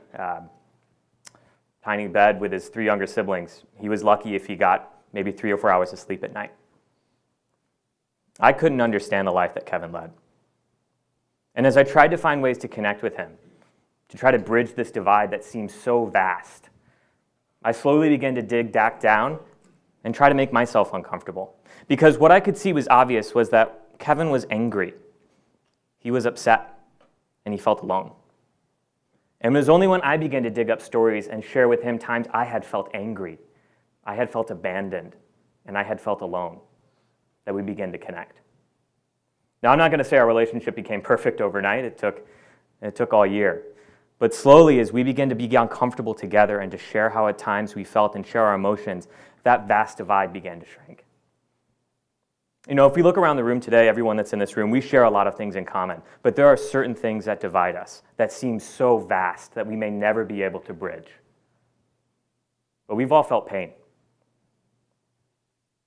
bed with his 3 younger siblings, he was lucky if he got maybe 3 or 4 hours of sleep at night. I couldn't understand the life that Kevin led. And as I tried to find ways to connect with him, to try to bridge this divide that seemed so vast, I slowly began to dig back down and try to make myself uncomfortable. Because what I could see was obvious was that Kevin was angry. He was upset, and he felt alone. And it was only when I began to dig up stories and share with him times I had felt angry, I had felt abandoned, and I had felt alone, that we began to connect. Now, I'm not going to say our relationship became perfect overnight. It took all year. But slowly, as we began to be uncomfortable together and to share how at times we felt and share our emotions, that vast divide began to shrink. You know, if we look around the room today, everyone that's in this room, we share a lot of things in common. But there are certain things that divide us that seem so vast that we may never be able to bridge. But we've all felt pain.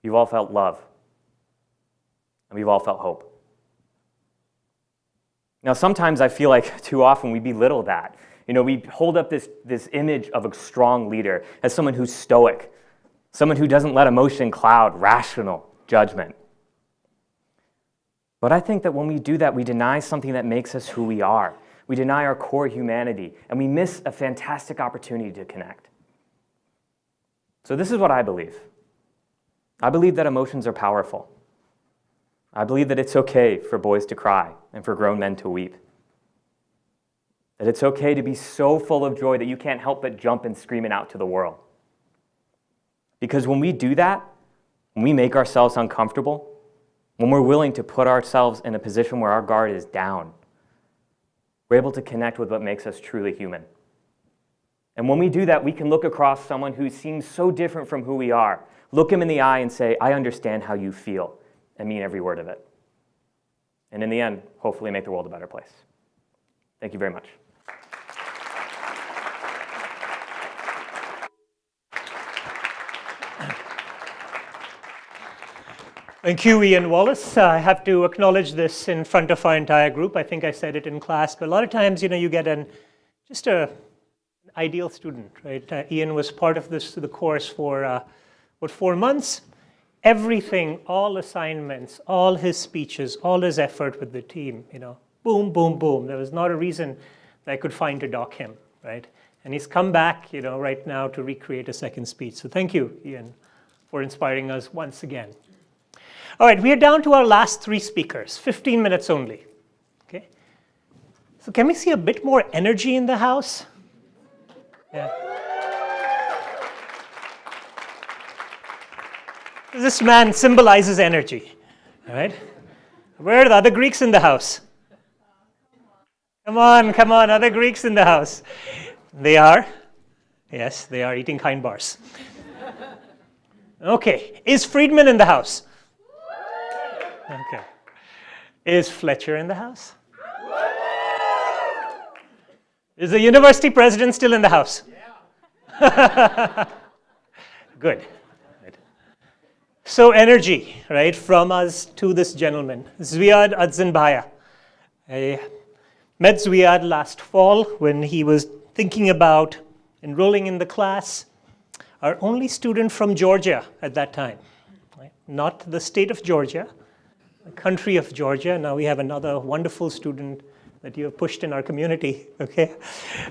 We've all felt love. And we've all felt hope. Now, sometimes I feel like too often we belittle that. You know, we hold up this image of a strong leader as someone who's stoic, someone who doesn't let emotion cloud rational judgment. But I think that when we do that, we deny something that makes us who we are. We deny our core humanity, and we miss a fantastic opportunity to connect. So this is what I believe. I believe that emotions are powerful. I believe that it's okay for boys to cry and for grown men to weep. That it's okay to be so full of joy that you can't help but jump and scream it out to the world. Because when we do that, when we make ourselves uncomfortable, when we're willing to put ourselves in a position where our guard is down, we're able to connect with what makes us truly human. And when we do that, we can look across someone who seems so different from who we are, look him in the eye and say, "I understand how you feel," and mean every word of it. And in the end, hopefully make the world a better place. Thank you very much. Thank you, Ian Wallace. I have to acknowledge this in front of our entire group. I think I said it in class, but a lot of times, you get just an ideal student, right? Ian was part of the course for 4 months. Everything, all assignments, all his speeches, all his effort with the team, boom, boom, boom. There was not a reason that I could find to dock him, right? And he's come back, right now to recreate a second speech. So thank you, Ian, for inspiring us once again. All right, we are down to our last 3 speakers, 15 minutes only. Okay. So can we see a bit more energy in the house? Yeah. This man symbolizes energy. All right. Where are the other Greeks in the house? Come on, other Greeks in the house. They are. Yes, they are eating kind bars. Okay. Is Friedman in the house? Okay. Is Fletcher in the house? Is the university president still in the house? Yeah. Good. So energy, right, from us to this gentleman, Zviad Adzinbaya. I met Zviad last fall when he was thinking about enrolling in the class. our only student from Georgia at that time, right? Not the state of Georgia, the country of Georgia. Now we have another wonderful student that you have pushed in our community, okay?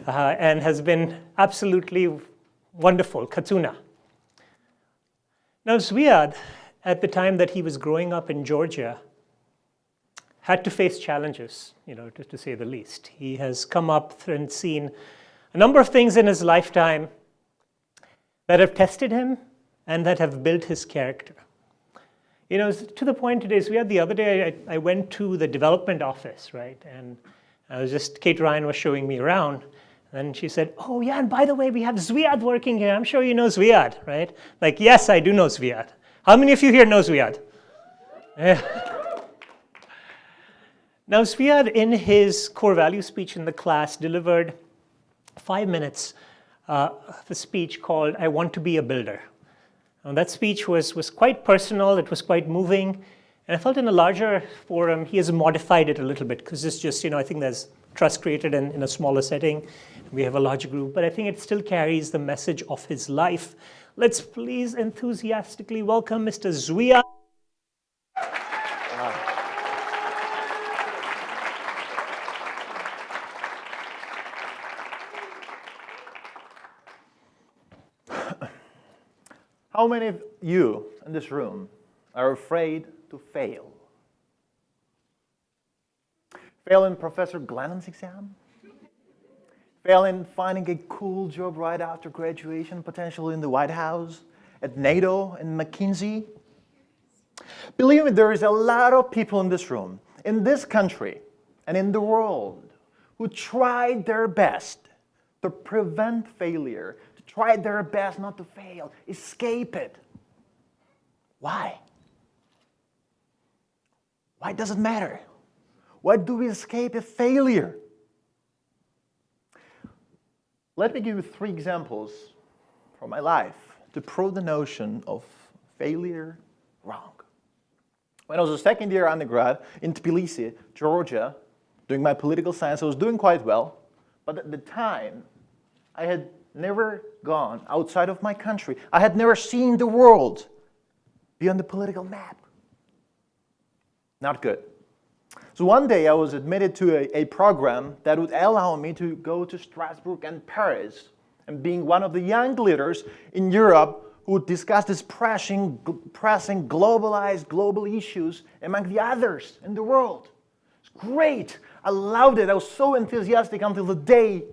And has been absolutely wonderful, Katsuna. Now Zviad, at the time that he was growing up in Georgia, had to face challenges, to say the least. He has come up and seen a number of things in his lifetime that have tested him and that have built his character. To the point today, Zviad, the other day I went to the development office, right? And Kate Ryan was showing me around, and she said, oh yeah, and by the way, we have Zviad working here. I'm sure you know Zviad, right? Like, yes, I do know Zviad. How many of you here know Zviad? Yeah. Now, Zviad, in his core value speech in the class, delivered 5 minutes of a speech called, I Want to Be a Builder. And that speech was quite personal, it was quite moving, and I felt in a larger forum, he has modified it a little bit, because it's just, I think there's trust created in a smaller setting. We have a larger group, but I think it still carries the message of his life. Let's please enthusiastically welcome Mr. Zviad. How many of you in this room are afraid to fail? Fail in Professor Glennon's exam? Fail in finding a cool job right after graduation, potentially in the White House, at NATO, and McKinsey? Believe me, there is a lot of people in this room, in this country, and in the world, who tried their best to prevent failure, to try their best not to fail, escape it. Why? Why does it matter? Why do we escape a failure? Let me give you 3 examples from my life to prove the notion of failure wrong. When I was a second-year undergrad in Tbilisi, Georgia, doing my political science, I was doing quite well. But at the time, I had never gone outside of my country. I had never seen the world beyond the political map. Not good. So one day I was admitted to a program that would allow me to go to Strasbourg and Paris and being one of the young leaders in Europe who would discuss these pressing globalized global issues among the others in the world. It's great. I loved it. I was so enthusiastic until the day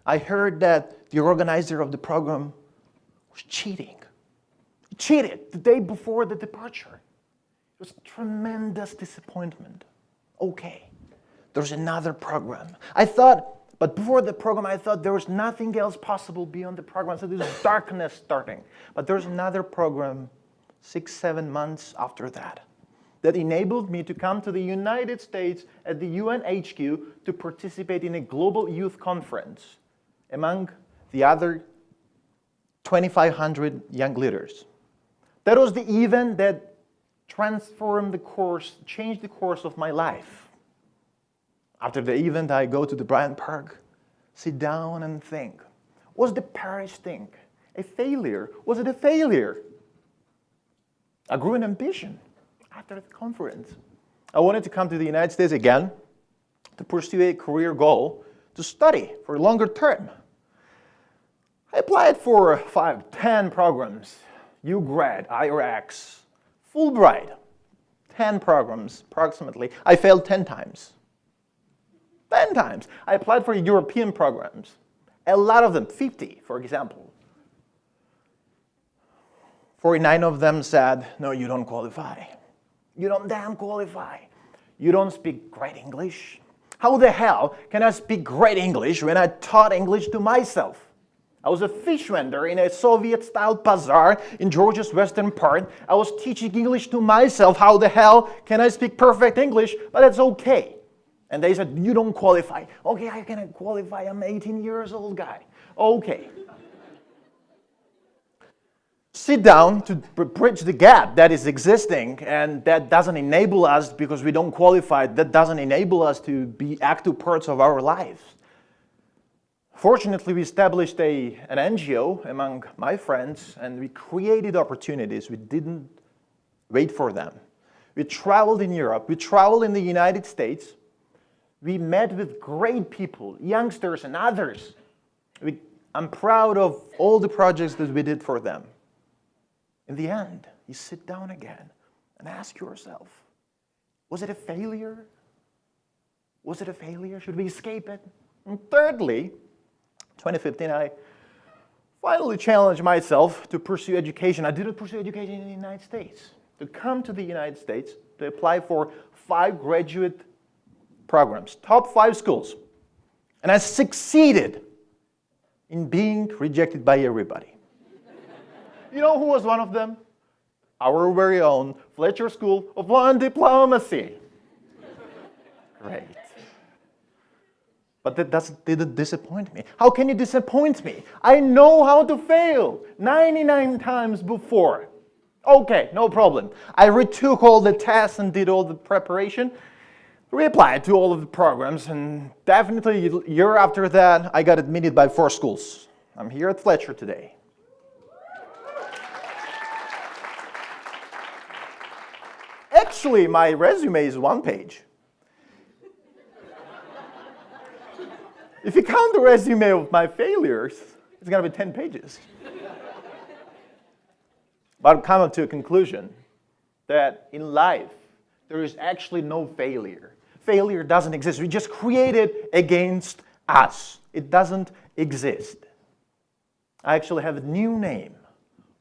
I heard that the organizer of the program was cheating. He cheated the day before the departure. It was a tremendous disappointment. Okay, there's another program. But before the program, I thought there was nothing else possible beyond the program. So there's darkness starting. But there's another program 6-7 months after that enabled me to come to the United States at the UN HQ to participate in a global youth conference among the other 2,500 young leaders. That was the event that transformed the course, changed the course of my life. After the event, I go to the Bryant Park, sit down and think, was the Paris thing a failure? Was it a failure? I grew an ambition after the conference. I wanted to come to the United States again to pursue a career goal, to study for a longer term. I applied for 5-10 programs, UGrad, IRX, Fulbright, 10 programs approximately. I failed 10 times. 10 times. I applied for European programs. A lot of them, 50 for example. 49 of them said, no, you don't qualify. You don't damn qualify. You don't speak great English. How the hell can I speak great English when I taught English to myself? I was a fish vendor in a Soviet-style bazaar in Georgia's western part. I was teaching English to myself. How the hell can I speak perfect English? But it's okay. And they said, you don't qualify. Okay, I can qualify. I'm an 18 years old guy. Okay. Sit down to bridge the gap that is existing, and that doesn't enable us, because we don't qualify, that doesn't enable us to be active parts of our lives. Fortunately, we established an NGO among my friends, and we created opportunities. We didn't wait for them. We traveled in Europe. We traveled in the United States. We met with great people, youngsters and others. I'm proud of all the projects that we did for them. In the end, you sit down again and ask yourself, was it a failure? Was it a failure? Should we escape it? And thirdly, 2015, I finally challenged myself to pursue education. I didn't pursue education in the United States. To come to the United States, to apply for 5 graduate programs, top 5 schools. And I succeeded in being rejected by everybody. You know who was one of them? Our very own Fletcher School of Law and Diplomacy. Great. But that didn't disappoint me. How can you disappoint me? I know how to fail 99 times before. Okay, no problem. I retook all the tests and did all the preparation, reapplied to all of the programs, and definitely a year after that, I got admitted by 4 schools. I'm here at Fletcher today. Actually, my resume is 1 page. If you count the resume of my failures, it's going to be 10 pages. But I've come to a conclusion that in life, there is actually no failure. Failure doesn't exist. We just create it against us. It doesn't exist. I actually have a new name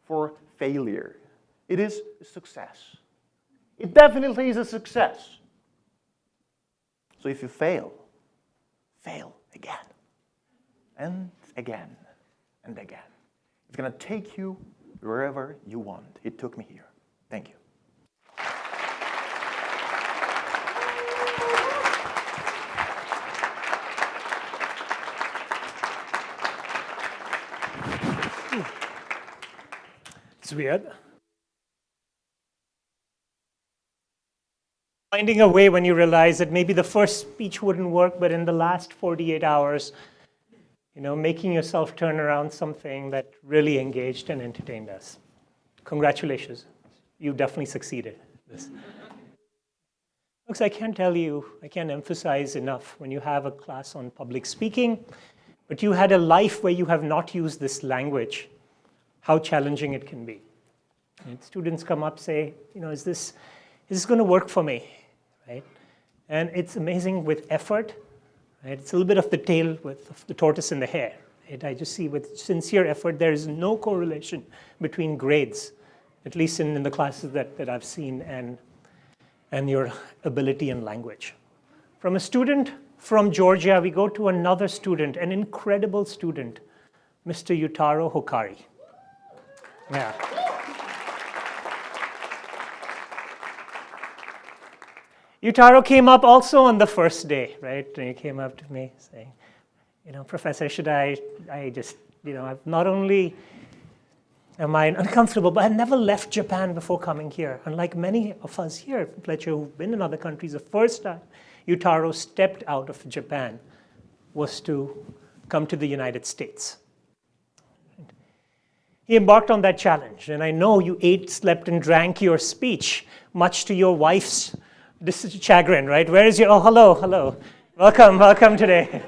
for failure. It is success. It definitely is a success. So if you fail, fail again, and again, and again. It's going to take you wherever you want. It took me here. Thank you. It's weird. Finding a way when you realize that maybe the first speech wouldn't work, but in the last 48 hours, making yourself turn around something that really engaged and entertained us. Congratulations. You definitely succeeded. Folks, I can't emphasize enough when you have a class on public speaking, but you had a life where you have not used this language, how challenging it can be. And students come up, say, is this going to work for me? Right? And it's amazing with effort. Right? It's a little bit of the tail with the tortoise and the hare. Right? I just see with sincere effort, there is no correlation between grades, at least in the classes that I've seen, and your ability in language. From a student from Georgia, we go to another student, an incredible student, Mr. Yutaro Hokari. Yeah. Yutaro came up also on the first day, right? And he came up to me saying, Professor, should I just, not only am I uncomfortable, but I never left Japan before coming here. Unlike many of us here, Fletcher, who've been in other countries, the first time Yutaro stepped out of Japan was to come to the United States. He embarked on that challenge, and I know you ate, slept, and drank your speech, much to your wife's chagrin, right? Where is your, hello. Welcome today.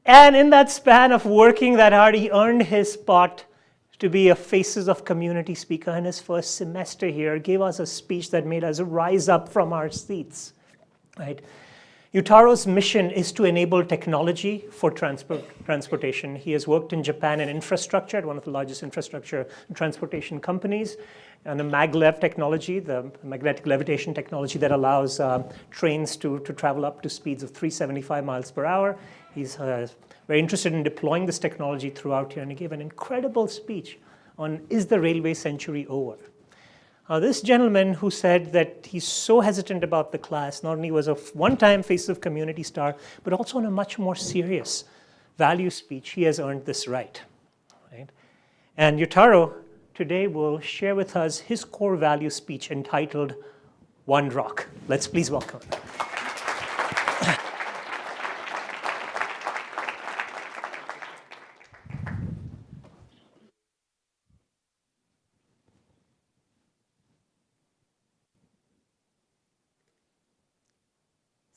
And in that span of working that hard, he earned his spot to be a Faces of Community speaker in his first semester here, gave us a speech that made us rise up from our seats, right? Yutaro's mission is to enable technology for transportation. He has worked in Japan in infrastructure at one of the largest infrastructure transportation companies, and a maglev technology, the magnetic levitation technology that allows trains to travel up to speeds of 375 miles per hour. He's very interested in deploying this technology throughout here, and he gave an incredible speech on, is the railway century over? This gentleman who said that he's so hesitant about the class, not only was a one-time Faces of Community star, but also in a much more serious value speech, he has earned this right? And Yutaro today will share with us his core value speech entitled One Rock. Let's please welcome him.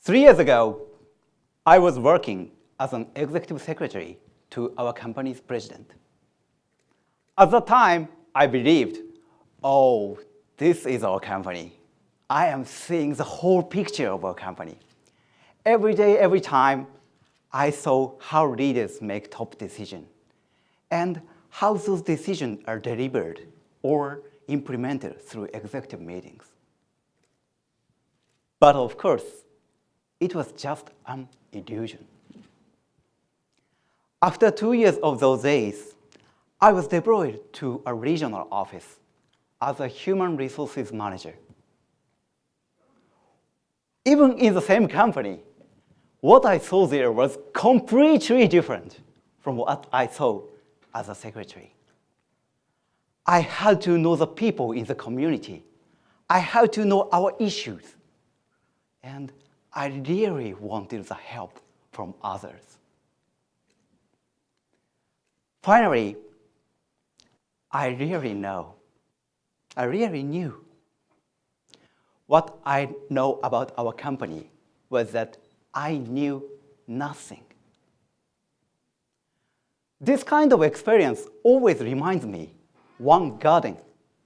3 years ago, I was working as an executive secretary to our company's president. At the time, I believed, oh, this is our company. I am seeing the whole picture of our company. Every day, every time, I saw how leaders make top decisions and how those decisions are delivered or implemented through executive meetings. But of course, it was just an illusion. After 2 years of those days, I was deployed to a regional office as a human resources manager. Even in the same company, what I saw there was completely different from what I saw as a secretary. I had to know the people in the community. I had to know our issues. And I really wanted the help from others. Finally, I really knew. What I know about our company was that I knew nothing. This kind of experience always reminds me one garden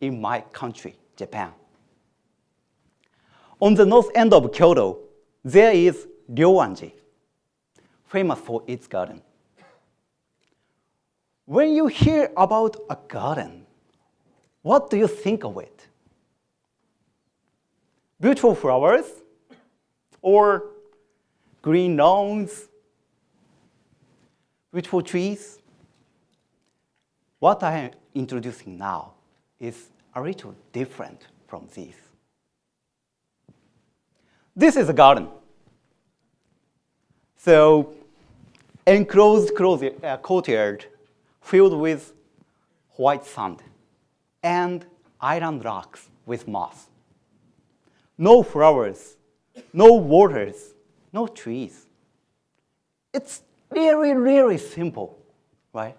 in my country, Japan. On the north end of Kyoto, there is Ryoanji, famous for its garden. When you hear about a garden, what do you think of it? Beautiful flowers or green lawns, beautiful trees? What I am introducing now is a little different from these. This is a garden. So, enclosed courtyard filled with white sand and island rocks with moss. No flowers, no waters, no trees. It's really, really simple, right?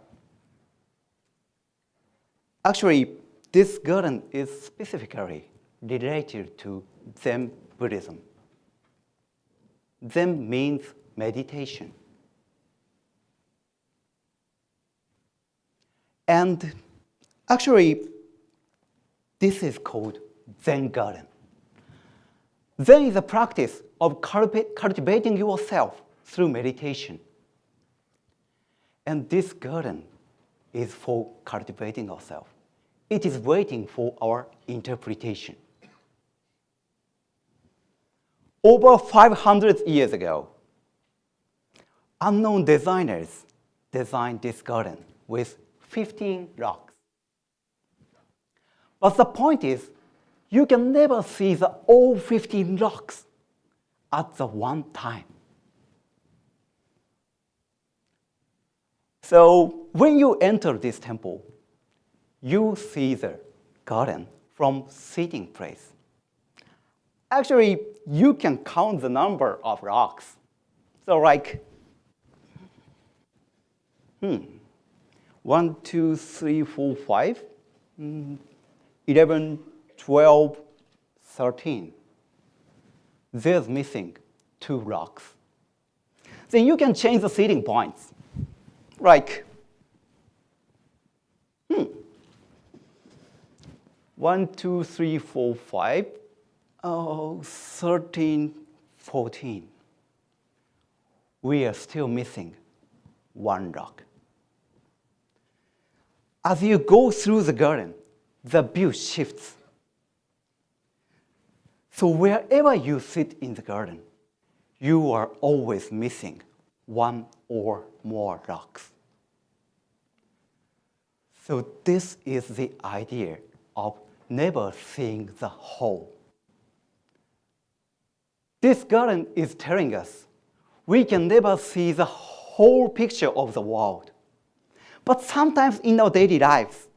Actually, this garden is specifically related to Zen Buddhism. Zen means meditation. And actually, this is called Zen garden. Zen is a practice of cultivating yourself through meditation. And this garden is for cultivating ourselves. It is waiting for our interpretation. Over 500 years ago, unknown designers designed this garden with 15 rocks. But the point is, you can never see all 15 rocks at the one time. So when you enter this temple, you see the garden from sitting place. Actually, you can count the number of rocks. So like, 1, 2, 3, 4, 5, 11, 12, 13. There's missing 2 rocks. Then you can change the seating points. Like, 1, 2, 3, 4, 5, 13, 14. We are still missing 1 rock. As you go through the garden, the view shifts. So wherever you sit in the garden, you are always missing 1 or more rocks. So this is the idea of never seeing the whole. This garden is telling us we can never see the whole picture of the world. But sometimes in our daily lives,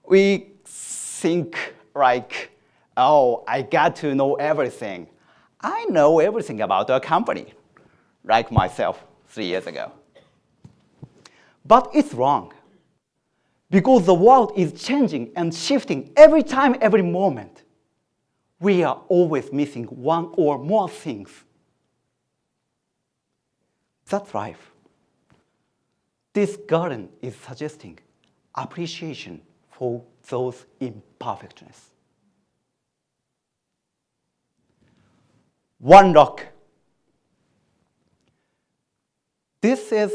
we think like, oh, I got to know everything. I know everything about our company, like myself 3 years ago. But it's wrong, because the world is changing and shifting every time, every moment. We are always missing 1 or more things That's life. This garden is suggesting appreciation for those imperfections. One rock. This is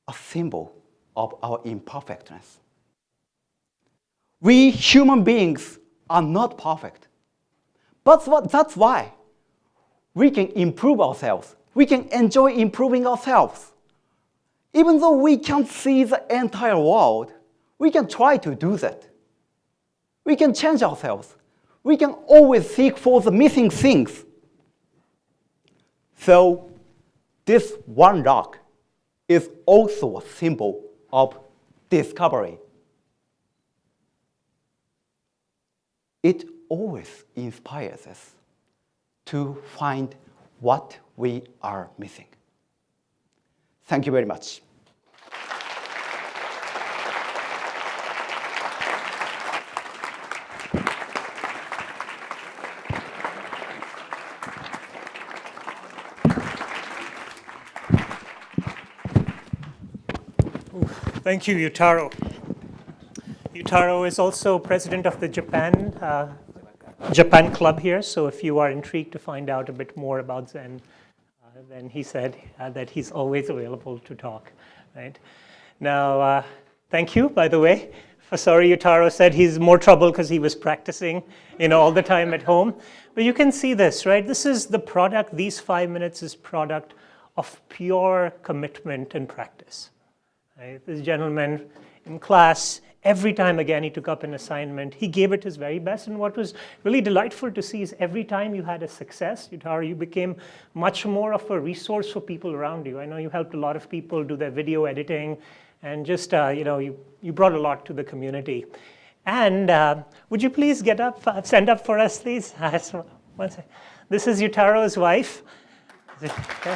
a symbol of our imperfectness. We human beings are not perfect. But that's why we can improve ourselves. We can enjoy improving ourselves. Even though we can't see the entire world, we can try to do that. We can change ourselves. We can always seek for the missing things. So, this one rock is also a symbol of discovery. It always inspires us to find what we are missing. Thank you very much. Thank you, Yutaro. Yutaro is also president of the Japan Club here, so if you are intrigued to find out a bit more about Zen, then he said that he's always available to talk. Right? Now, thank you, by the way. Sorry, Yutaro said he's more trouble because he was practicing, all the time at home. But you can see this, right? This is the product. These 5 minutes is product of pure commitment and practice. Right? This gentleman in class, every time again he took up an assignment, he gave it his very best. And what was really delightful to see is every time you had a success, Yutaro, you became much more of a resource for people around you. I know you helped a lot of people do their video editing, and just, you brought a lot to the community. And would you please get up, stand up for us, please? One second. This is Yutaro's wife. Okay.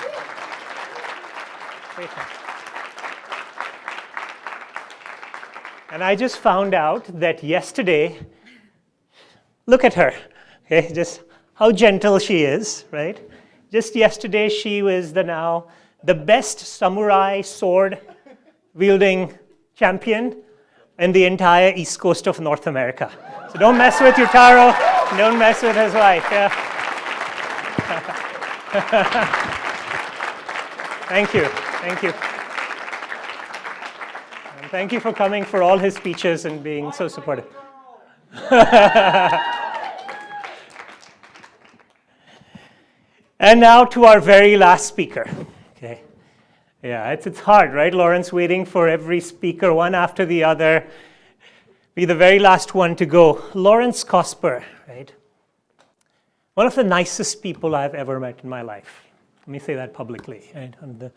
And I just found out that yesterday, look at her, okay, just how gentle she is, right? Just yesterday, she was now the best samurai sword wielding champion in the entire East Coast of North America. So don't mess with Yutaro, don't mess with his wife. Yeah. Thank you. And thank you for coming for all his speeches and being so supportive. And now to our very last speaker. Okay. Yeah, it's hard, right, Lawrence, waiting for every speaker, one after the other, be the very last one to go. Lawrence Cosper, right? One of the nicest people I've ever met in my life. Let me say that publicly. Right? And the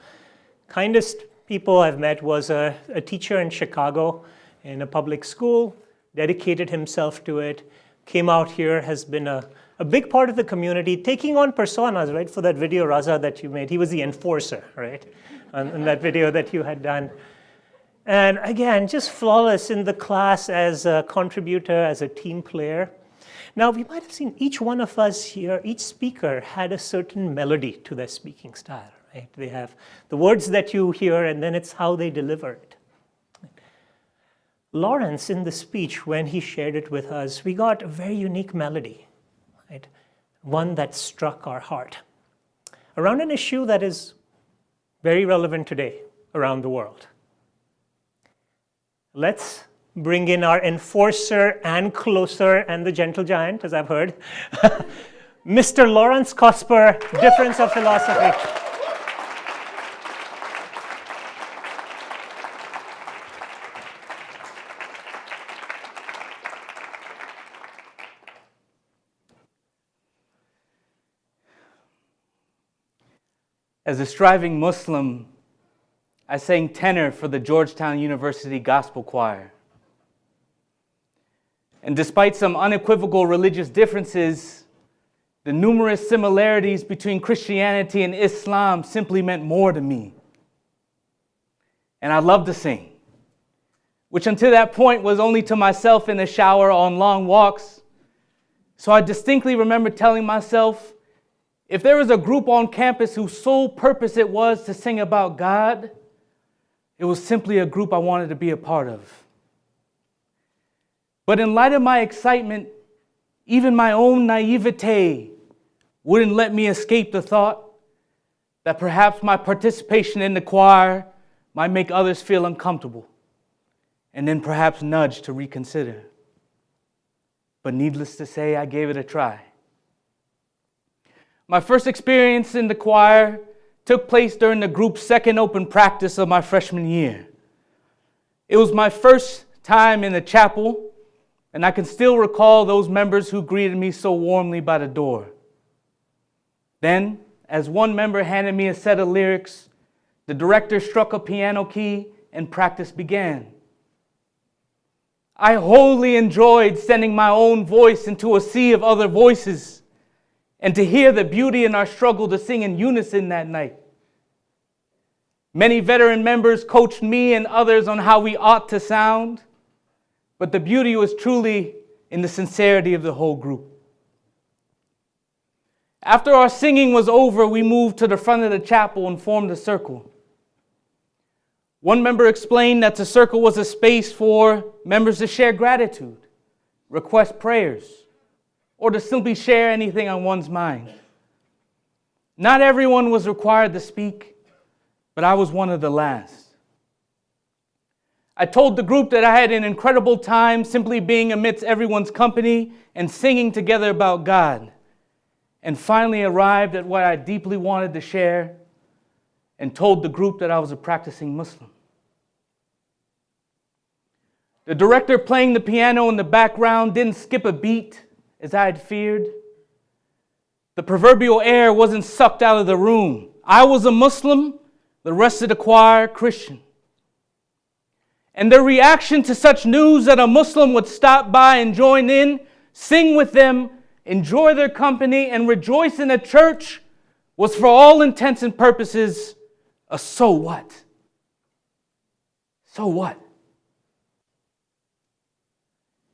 kindest people I've met was a teacher in Chicago in a public school, dedicated himself to it, came out here, has been a big part of the community, taking on personas, right? For that video, Raza, that you made, he was the enforcer, right? In that video that you had done. And again, just flawless in the class as a contributor, as a team player. Now, we might have seen each one of us here, each speaker had a certain melody to their speaking style, right? They have the words that you hear, and then it's how they deliver it. Lawrence, in the speech, when he shared it with us, we got a very unique melody, right? One that struck our heart around an issue that is very relevant today around the world. Let's bring in our enforcer and closer and the gentle giant, as I've heard, Mr. Lawrence Cosper, Difference of Philosophy. As a striving Muslim, I sang tenor for the Georgetown University Gospel Choir. And despite some unequivocal religious differences, the numerous similarities between Christianity and Islam simply meant more to me. And I loved to sing, which until that point was only to myself in the shower on long walks. So I distinctly remember telling myself, If there was a group on campus whose sole purpose it was to sing about God, it was simply a group I wanted to be a part of. But in light of my excitement, even my own naivete wouldn't let me escape the thought that perhaps my participation in the choir might make others feel uncomfortable, and then perhaps nudge to reconsider. But needless to say, I gave it a try. My first experience in the choir took place during the group's second open practice of my freshman year. It was my first time in the chapel, and I can still recall those members who greeted me so warmly by the door. Then, as one member handed me a set of lyrics, the director struck a piano key and practice began. I wholly enjoyed sending my own voice into a sea of other voices, and to hear the beauty in our struggle to sing in unison that night. Many veteran members coached me and others on how we ought to sound, but the beauty was truly in the sincerity of the whole group. After our singing was over, we moved to the front of the chapel and formed a circle. One member explained that the circle was a space for members to share gratitude, request prayers, or to simply share anything on one's mind. Not everyone was required to speak, but I was one of the last. I told the group that I had an incredible time simply being amidst everyone's company and singing together about God, and finally arrived at what I deeply wanted to share and told the group that I was a practicing Muslim. The director playing the piano in the background didn't skip a beat, as I had feared. The proverbial air wasn't sucked out of the room. I was a Muslim, the rest of the choir Christian. And their reaction to such news that a Muslim would stop by and join in, sing with them, enjoy their company, and rejoice in the church was for all intents and purposes a so what? So what?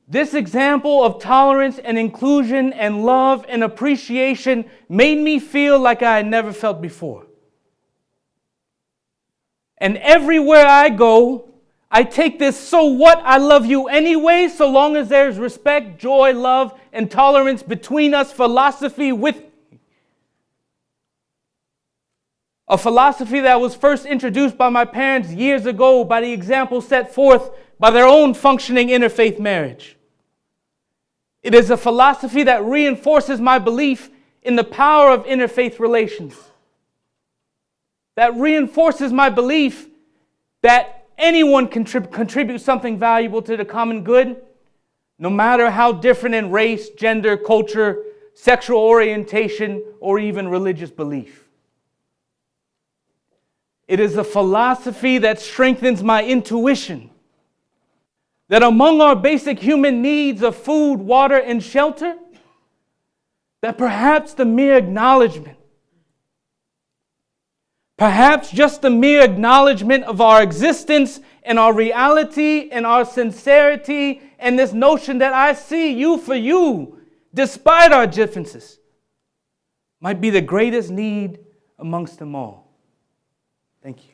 This example of tolerance and inclusion and love and appreciation made me feel like I had never felt before. And everywhere I go, I take this so what I love you anyway, so long as there's respect, joy, love, and tolerance between us philosophy with me. A philosophy that was first introduced by my parents years ago by the example set forth by their own functioning interfaith marriage. It is a philosophy that reinforces my belief in the power of interfaith relations. That reinforces my belief that anyone can contribute something valuable to the common good, no matter how different in race, gender, culture, sexual orientation, or even religious belief. It is a philosophy that strengthens my intuition that among our basic human needs of food, water, and shelter, that perhaps the mere acknowledgement, perhaps just the mere acknowledgement of our existence and our reality and our sincerity and this notion that I see you for you, despite our differences, might be the greatest need amongst them all. Thank you.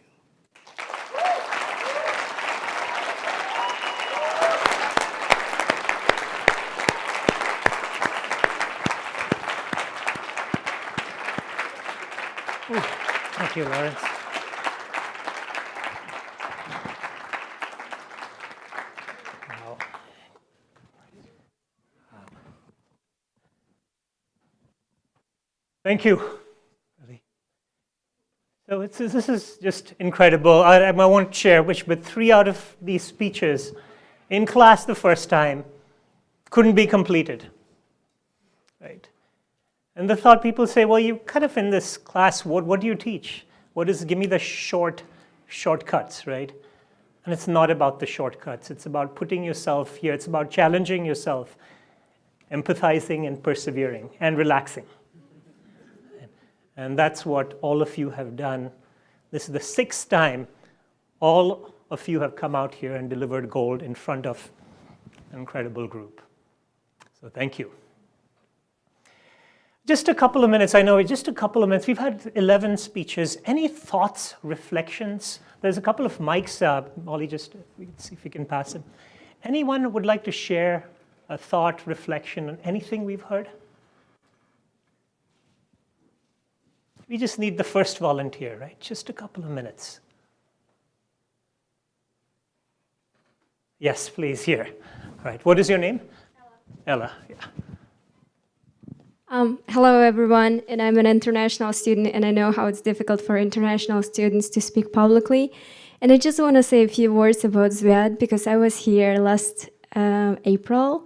Thank you, Lawrence. Wow. Thank you. So this is just incredible. I won't share which, but 3 out of these speeches in class the first time couldn't be completed. Right? And the thought people say, well, you kind of in this class, what do you teach? Give me the shortcuts, right? And it's not about the shortcuts. It's about putting yourself here. It's about challenging yourself, empathizing and persevering and relaxing. And that's what all of you have done. This is the 6th time all of you have come out here and delivered gold in front of an incredible group. So thank you. Just a couple of minutes, I know, just a couple of minutes. We've had 11 speeches. Any thoughts, reflections? There's a couple of mics. Molly, just we can see if we can pass it. Anyone would like to share a thought, reflection on anything we've heard? We just need the first volunteer, right? Just a couple of minutes. Yes, please, here. All right, what is your name? Ella, yeah. Hello, everyone, and I'm an international student, and I know how it's difficult for international students to speak publicly. And I just want to say a few words about Zviad, because I was here last April,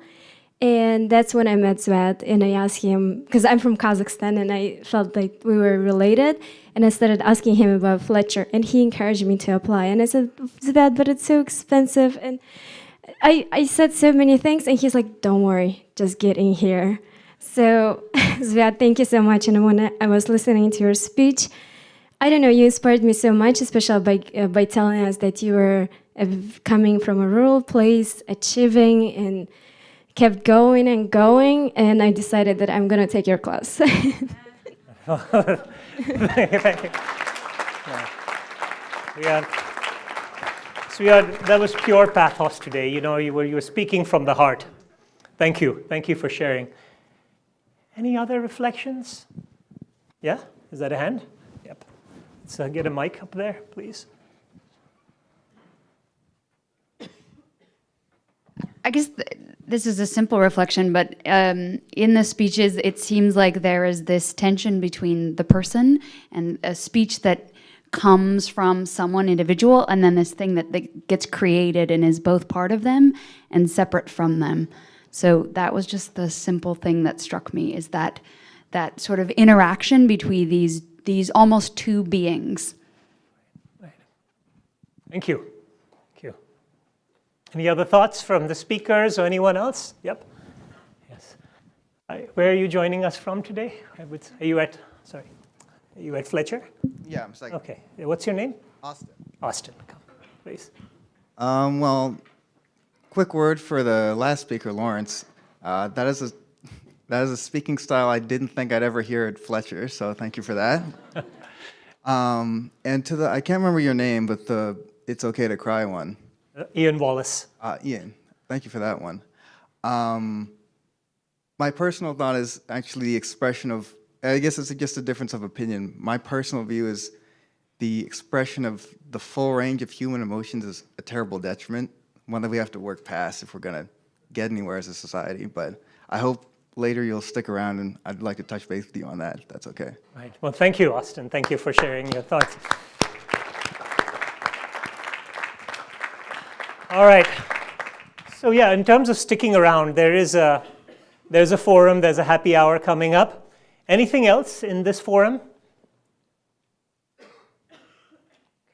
and that's when I met Zviad, and I asked him, because I'm from Kazakhstan, and I felt like we were related, and I started asking him about Fletcher, and he encouraged me to apply. And I said, Zviad, but it's so expensive, and I said so many things, and he's like, don't worry, just get in here. So, Zviad, thank you so much. And when I was listening to your speech, I don't know, you inspired me so much, especially by telling us that you were coming from a rural place, achieving, and kept going and going. And I decided that I'm going to take your class. Thank you. Yeah. That was pure pathos today. You know, you were speaking from the heart. Thank you. Thank you for sharing. Any other reflections? Yeah? Is that a hand? Yep. Let's get a mic up there, please. I guess this is a simple reflection, but in the speeches, it seems like there is this tension between the person and a speech that comes from someone individual, and then this thing that gets created and is both part of them and separate from them. So that was just the simple thing that struck me, is that sort of interaction between these almost two beings. Right. Thank you. Thank you. Any other thoughts from the speakers or anyone else? Yep. Yes. Where are you joining us from today? Are you at Fletcher? Yeah, I'm second. Okay. What's your name? Austin. Austin, come, please. Well, quick word for the last speaker, Lawrence. That is a speaking style I didn't think I'd ever hear at Fletcher, so thank you for that. And to I can't remember your name, but the It's Okay to Cry one. Ian Wallace. Ian, thank you for that one. My personal thought is actually the expression of, I guess it's just a difference of opinion. My personal view is the expression of the full range of human emotions is a terrible detriment, one that we have to work past if we're going to get anywhere as a society. But I hope later you'll stick around, and I'd like to touch base with you on that, if that's okay. Right. Well, thank you, Austin. Thank you for sharing your thoughts. All right. So yeah, in terms of sticking around, there's a forum, there's a happy hour coming up. Anything else in this forum?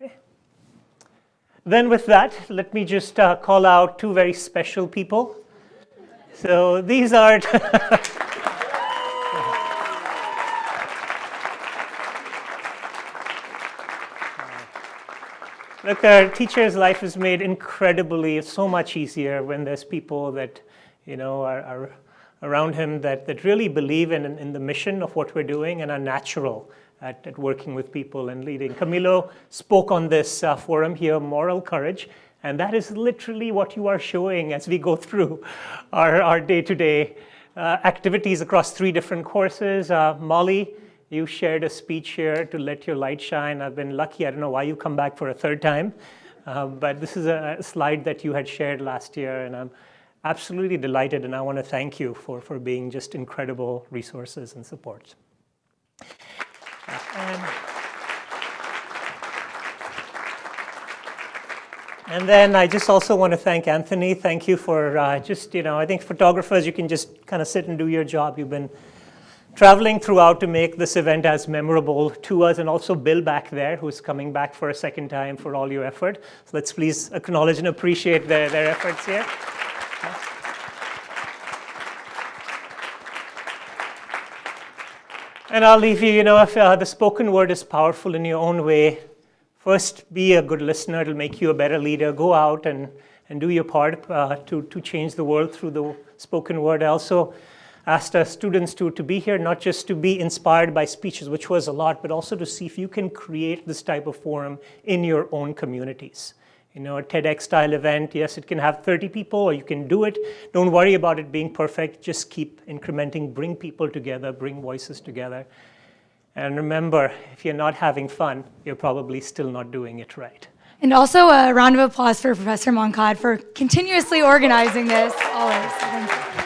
Okay. Then with that, let me just call out two very special people. So these are... Look, our teacher's life is made incredibly, so much easier when there's people that, you know, are around him that really believe in the mission of what we're doing and are natural at working with people and leading. Camilo spoke on this forum here, moral courage, and that is literally what you are showing as we go through our day-to-day activities across 3 different courses. Molly, you shared a speech here to let your light shine. I've been lucky. I don't know why you come back for a 3rd time, but this is a slide that you had shared last year, and I'm absolutely delighted, and I want to thank you for being just incredible resources and support. And then I just also want to thank Anthony. Thank you for just, you know, I think photographers, you can just kind of sit and do your job. You've been traveling throughout to make this event as memorable to us, and also Bill back there, who's coming back for a 2nd time, for all your effort. So let's please acknowledge and appreciate their efforts here. And I'll leave you, you know, if the spoken word is powerful in your own way, first be a good listener. It'll make you a better leader. Go out and do your part to change the world through the spoken word. I also asked our students to be here, not just to be inspired by speeches, which was a lot, but also to see if you can create this type of forum in your own communities. You know, a TEDx-style event, yes, it can have 30 people, or you can do it. Don't worry about it being perfect. Just keep incrementing, bring people together, bring voices together. And remember, if you're not having fun, you're probably still not doing it right. And also a round of applause for Professor Moncade for continuously organizing this always. Thank you.